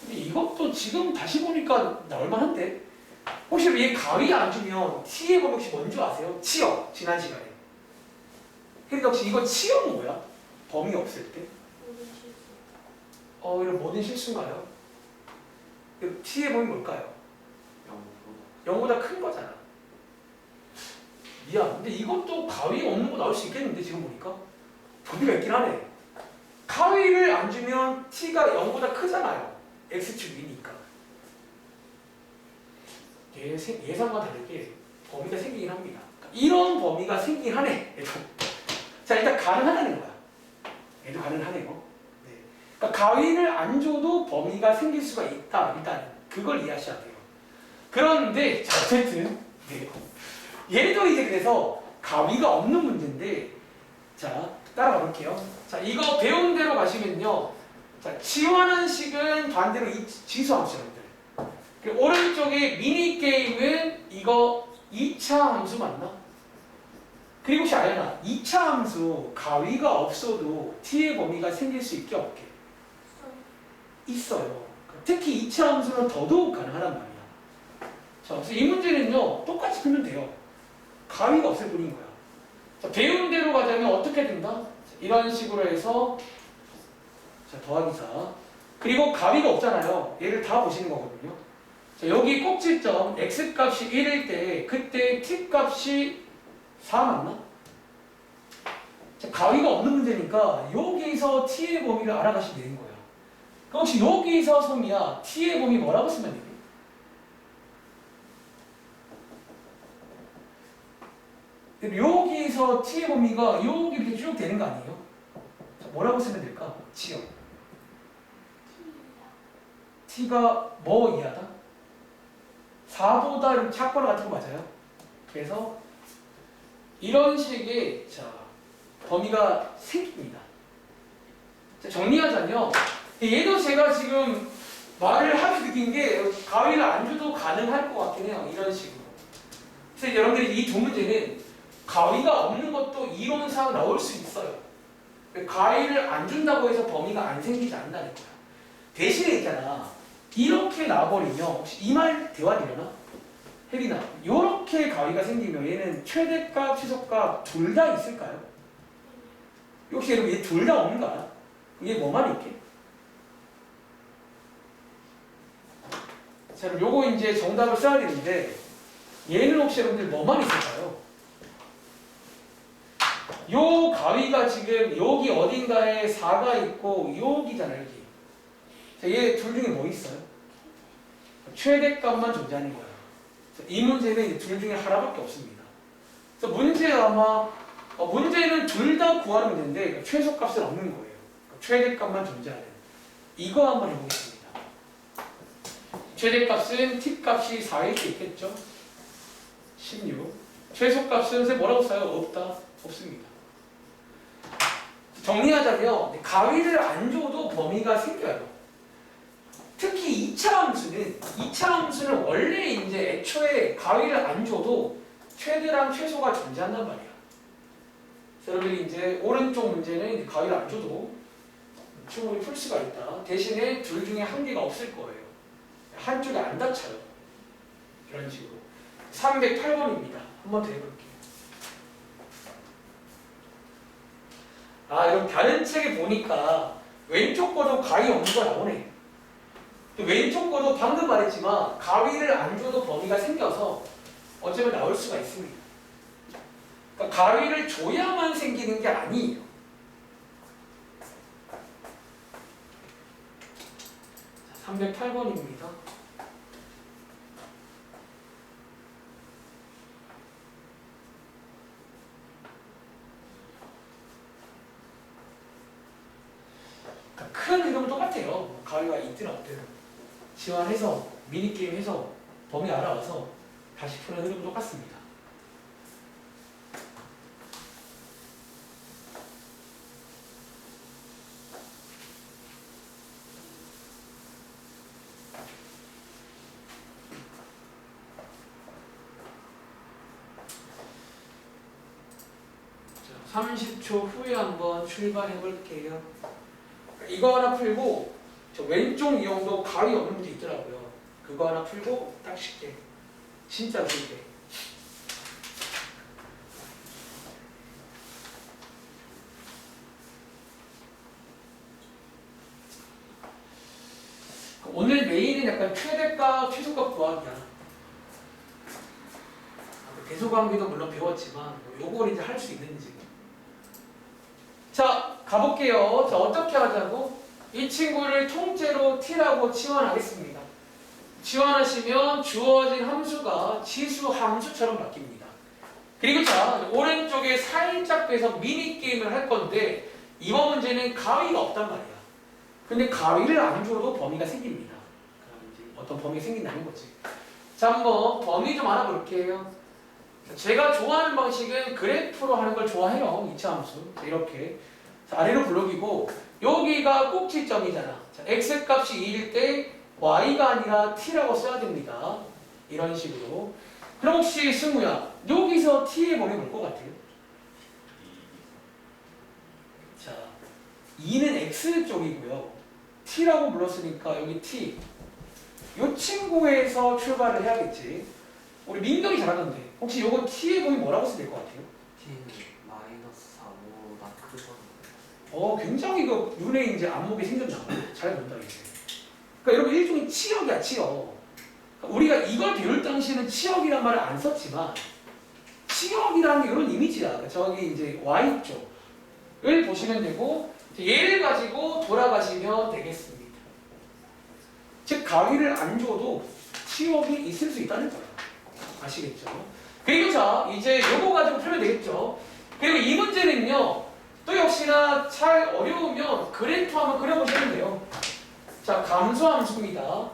근데 이것도 지금 다시 보니까 나올만한데? 혹시 얘 가위 안 주면 t의 범위 혹시 뭔지 아세요? 치역 지난 시간에. 그러니까 혹시 이거 치역은 뭐야? 범위 없을 때? 이런 모든 실수인가요? t의 범위 뭘까요? 0보다 큰 거잖아. 미안. 근데 이것도 가위 없는 거 나올 수 있겠는데 지금 보니까 범위가 있긴 하네. 가위를 안 주면 t가 0보다 크잖아요. x축이니까. 예상과 다르게 범위가 생기긴 합니다. 이런 범위가 생기긴 하네. 얘도. 자, 일단 가능하다는 거야. 얘도 가능하네요. 네. 그러니까 가위를 안 줘도 범위가 생길 수가 있다. 일단 그걸 이해하셔야 돼요. 그런데 자, 어쨌든 네. 얘도 이제 그래서 가위가 없는 문제인데, 자 따라가 볼게요. 자, 이거 배운 대로 가시면요. 자, 지원한 식은 반대로 이 지수함수 여러분들. 그리고 오른쪽에 미니 게임은 이거 2차 함수 맞나? 그리고 혹시 알려나? 2차 함수 가위가 없어도 t의 범위가 생길 수 있게 없게? 있어요. 특히 2차 함수는 더더욱 가능하단 말이야. 자, 그래서 이 문제는요, 똑같이 풀면 돼요. 가위가 없을 뿐인 거야. 자, 배운 대로 가자면 어떻게 된다? 자, 이런 식으로 해서 자, 더하기 4. 그리고 가위가 없잖아요. 얘를 다 보시는 거거든요. 자, 여기 꼭지점 x 값이 1일 때 그때 t 값이 4 맞나? 자, 가위가 없는 문제니까 여기서 t의 범위를 알아가시면 되는 거야. 그럼 혹시 여기서 소미야 t의 범위 뭐라고 쓰면 되니? 여기서 t의 범위가 여기 이렇게 쭉 되는 거 아니에요? 자, 뭐라고 쓰면 될까? 치요. t가 뭐 이하다? 4보다 이렇게 작거나 같은 거 맞아요? 그래서 이런 식의 자, 범위가 생깁니다. 자, 정리하자면 얘도 제가 지금 말을 하게 느낀 게 가위를 안 줘도 가능할 것 같긴 해요. 이런 식으로. 그래서 여러분들이 이 두 문제는 가위가 없는 것도 이론상 나올 수 있어요. 가위를 안 준다고 해서 범위가 안 생기지 않는다는 거야. 대신에 있잖아. 이렇게 나와버리면 혹시 이 말 대화되려나? 혜린아, 이렇게 가위가 생기면 얘는 최대값, 최소값 둘 다 있을까요? 혹시 여러분 얘 둘 다 없는가? 이게 뭐만 있게? 자, 그럼 요거 이제 정답을 써야 되는데 얘는 혹시 여러분들 뭐만 있을까요? 요 가위가 지금 여기 어딘가에 4가 있고 여기잖아요, 여기. 자, 얘 둘 중에 뭐 있어요? 최대값만 존재하는 거야. 이 문제는 이제 둘 중에 하나밖에 없습니다. 그래서 문제 아마 문제는 둘 다 구하는 문제인데 최소값은 없는 거예요. 최대값만 존재하는. 이거 한번 해보겠습니다. 최대값은 t값이 4일 수 있겠죠? 16. 최소값은 선생님 뭐라고 써요? 없다. 없습니다. 정리하자면 가위를 안 줘도 범위가 생겨요. 특히 2차 함수는 원래 이제 애초에 가위를 안 줘도 최대랑 최소가 존재한단 말이야. 그래서 여러분이 이제 오른쪽 문제는 이제 가위를 안 줘도 충분히 풀 수가 있다. 대신에 둘 중에 한 개가 없을 거예요. 한쪽이 안 닫혀요. 이런 식으로. 308번입니다. 한번 더 해볼게요. 아, 이런 다른 책에 보니까 왼쪽 거도 가위 없는 거 나오네. 왼쪽 거도 방금 말했지만 가위를 안 줘도 범위가 생겨서 어쩌면 나올 수가 있습니다. 그러니까 가위를 줘야만 생기는 게 아니에요. 자, 308번입니다. 큰 이름은 똑같아요. 가위가 있든 없든. 지원해서 미니게임 해서 범위 알아와서 다시 푸는 흐름 똑같습니다. 자, 30초 후에 한번 출발해 볼게요. 이거 하나 풀고 저 왼쪽 이용도 가위 없는 문제 있더라고요. 그거 하나 풀고 딱 쉽게 진짜 쉽게. 오늘 메인은 약간 최대값, 최소값 구하기야. 배수관계도 물론 배웠지만 요걸 이제 할 수 있는지. 자, 가볼게요. 자, 어떻게 하자고? 이 친구를 통째로 t라고 치환하겠습니다. 치환하시면 주어진 함수가 지수 함수처럼 바뀝니다. 그리고 자, 오른쪽에 살짝 빼서 미니게임을 할 건데 이번 문제는 가위가 없단 말이야. 근데 가위를 안 줘도 범위가 생깁니다. 그럼 이제 어떤 범위가 생긴다는 거지. 자, 한번 범위 좀 알아볼게요. 제가 좋아하는 방식은 그래프로 하는 걸 좋아해요. 이차함수. 이렇게. 자, 아래로 블록이고 여기가 꼭지점이잖아. 자, x값이 2일 때 y가 아니라 t라고 써야 됩니다. 이런 식으로. 그럼 혹시 승우야, 여기서 t의 범위 뭘 것 같아요? 자, 2는 x쪽이고요. t라고 불렀으니까 여기 t. 이 친구에서 출발을 해야겠지. 우리 민경이 잘하던데 혹시 요거 t의 범위 뭐라고 쓰면 될 것 같아요? t는 마이너스 4보다 크거나 굉장히 그 눈에 이제 안목이 생겼나 봐요. 잘 본다 이제. 그러니까 여러분 일종의 치역이야 치역. 그러니까 우리가 이걸 배울 당시에는 치역이란 말을 안 썼지만 치역이라는 게 이런 이미지야. 그러니까 저기 이제 y 쪽을 보시면 되고 얘를 가지고 돌아가시면 되겠습니다. 즉 가위를 안 줘도 치역이 있을 수 있다는 거야. 아시겠죠? 그리고 자, 이제 요거 가지고 풀면 되겠죠? 그리고 이 문제는요, 또 역시나 잘 어려우면 그래프 한번 그려보시면 돼요. 자, 감소함수입니다.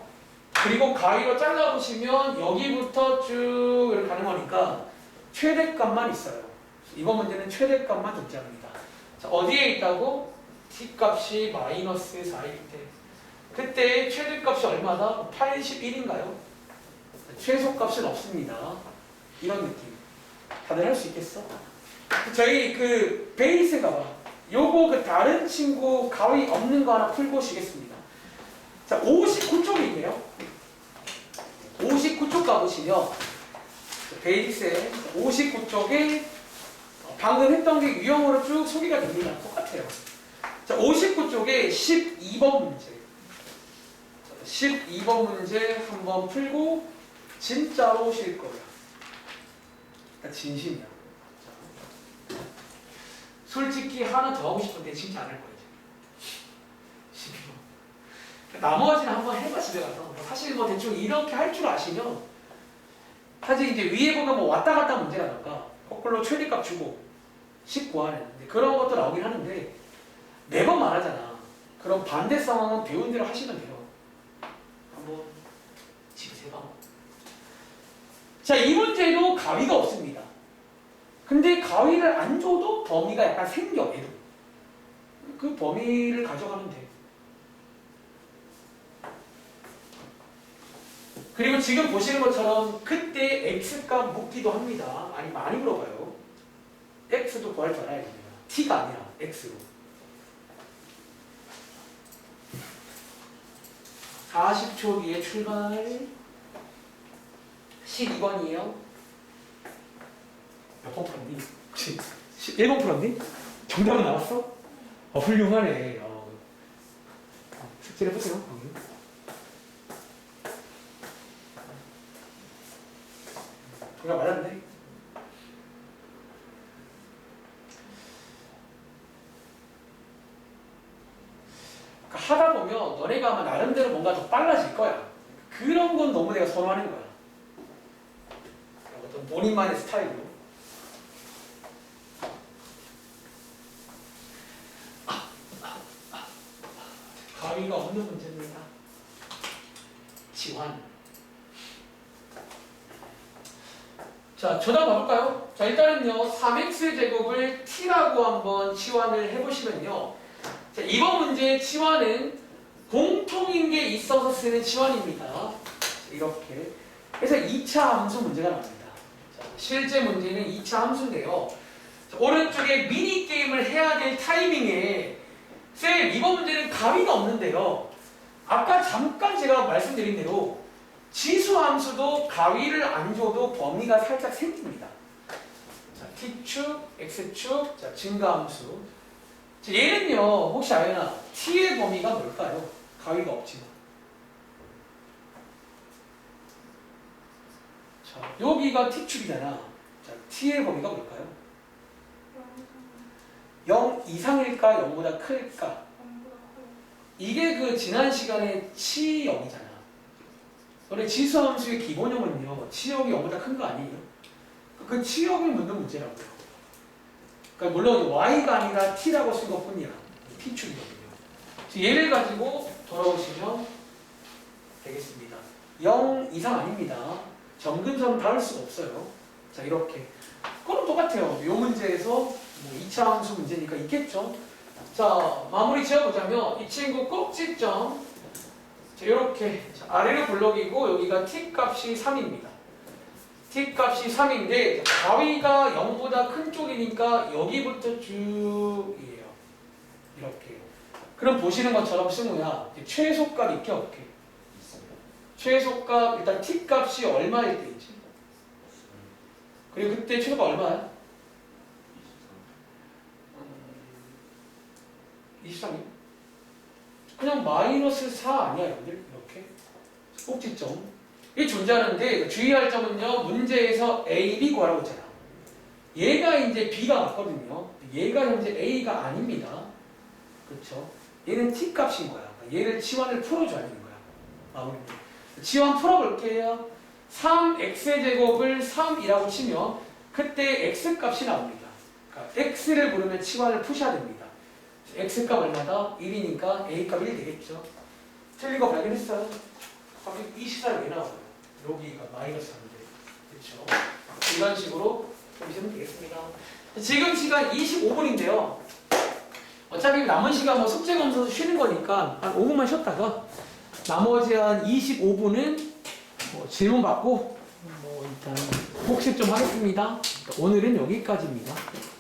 그리고 가위로 잘라보시면 여기부터 쭉 이렇게 가는 거니까 최대값만 있어요. 이번 문제는 최대값만 존재합니다. 자, 어디에 있다고? t값이 마이너스 4일 때. 그때 최대값이 얼마다? 81인가요? 최소값은 없습니다. 이런 느낌. 다들 할 수 있겠어? 저희 그 베이스가 봐. 요거 그 다른 친구 가위 없는 거 하나 풀고 오시겠습니다. 자, 59쪽에 있네요. 59쪽 가보시면 베이스에 59쪽에 방금 했던 게 유형으로 쭉 소개가 됩니다. 똑같아요. 자, 59쪽에 12번 문제. 12번 문제 한번 풀고 진짜로 오실 거야. 그러니까 진심이야. 솔직히 하나 더 하고 싶은데 진짜 안 할 거야. 12번. 나머지는 한번 해봐 집에 가서. 사실 뭐 대충 이렇게 할 줄 아시면 사실 이제 위에 보면 뭐 왔다 갔다 문제라던가 거꾸로 최대값 주고 10 구하는데 그런 것도 나오긴 하는데 매번 말하잖아. 그럼 반대 상황은 배운 대로 하시면 돼요. 한번 집에서 해봐. 자, 이 문제도 가위가 없습니다. 근데 가위를 안 줘도 범위가 약간 생겨, 얘도. 그 범위를 가져가면 돼. 그리고 지금 보시는 것처럼 그때 x값 묻기도 합니다. 아니, 많이 물어봐요. x도 구할 줄 알아야 됩니다. t가 아니라 x로. 40초 뒤에 출발. 12번이에요. 몇 번 풀었니? 혹시 1번 풀었니? 정답은 나왔어? 훌륭하네. 숙제를 해보세요. 정답 맞았네. 그러니까 하다 보면 너네가 아마 나름대로 뭔가 더 빨라질 거야. 그런 건 너무 내가 선호하는 거야. 어떤 본인만의 스타일로. 가위가 없는 문제입니다. 치환. 자, 저도 한번 봐볼까요? 자, 일단은요, 3x제곱을 t라고 한번 치환을 해보시면요. 자, 이번 문제의 치환은 공통인 게 있어서 쓰는 치환입니다. 자, 이렇게. 그래서 2차 함수 문제가 나옵니다. 자, 실제 문제는 2차 함수인데요. 자, 오른쪽에 미니게임을 해야 될 타이밍에 쌤, 이번 문제는 가위가 없는데요. 아까 잠깐 제가 말씀드린 대로 지수함수도 가위를 안 줘도 범위가 살짝 생깁니다. 자, t축, x축, 자, 증가함수. 자, 얘는요, 혹시 아연아, t의 범위가 뭘까요? 가위가 없지만. 자, 여기가 t축이잖아. 자, t의 범위가 뭘까요? 0 이상일까? 0보다 클까? 이게 그 지난 시간에 치역이잖아. 원래 지수함수의 기본형은요, 치역이 0보다 큰 거 아니에요? 그 치역을 묻는 문제라고요. 그러니까 물론 y가 아니라 t라고 쓴 것뿐이야. t축이거든요. 얘를 가지고 돌아오시면 되겠습니다. 0 이상 아닙니다. 점근점 닿을 수가 없어요. 자, 이렇게. 그럼 똑같아요. 이 문제에서 뭐 2차 함수 문제니까 있겠죠. 자, 마무리 지어보자면 이 친구 꼭지점. 자, 이렇게 아래로 블록이고 여기가 t 값이 3입니다. t 값이 3인데 가위가 0보다 큰 쪽이니까 여기부터 쭉이에요. 이렇게. 그럼 보시는 것처럼 승우야, 최소값 있게 없게. 최소값 일단 t 값이 얼마일 때 있지? 그리고 그때 최소가 얼마야? 23이요? 그냥 마이너스 4 아니야, 여러분들? 이렇게. 꼭지점. 이 존재하는데 주의할 점은요, 문제에서 A, B 구하라고 했잖아. 얘가 이제 B가 맞거든요. 얘가 현재 A가 아닙니다. 그렇죠? 얘는 T 값인 거야. 얘를 치환을 풀어줘야 되는 거야. 마무리. 치환 풀어볼게요. 3x의 제곱을 3이라고 치면 그때 x 값이 나옵니다. 그러니까 x를 부르면 치환을 푸셔야 됩니다. x값 얼마다? 1이니까 a값 1 되겠죠. 틀린 거 발견했어요? 갑자기 이 시사를 왜 나와요? 여기가 마이너스 3인데. 그렇죠? 이런 식으로 보시면 되겠습니다. 지금 시간 25분인데요. 어차피 남은 시간 뭐 숙제 검사서 쉬는 거니까 한 5분만 쉬었다가 나머지 한 25분은 뭐 질문 받고 뭐 일단 복습 좀 하겠습니다. 오늘은 여기까지입니다.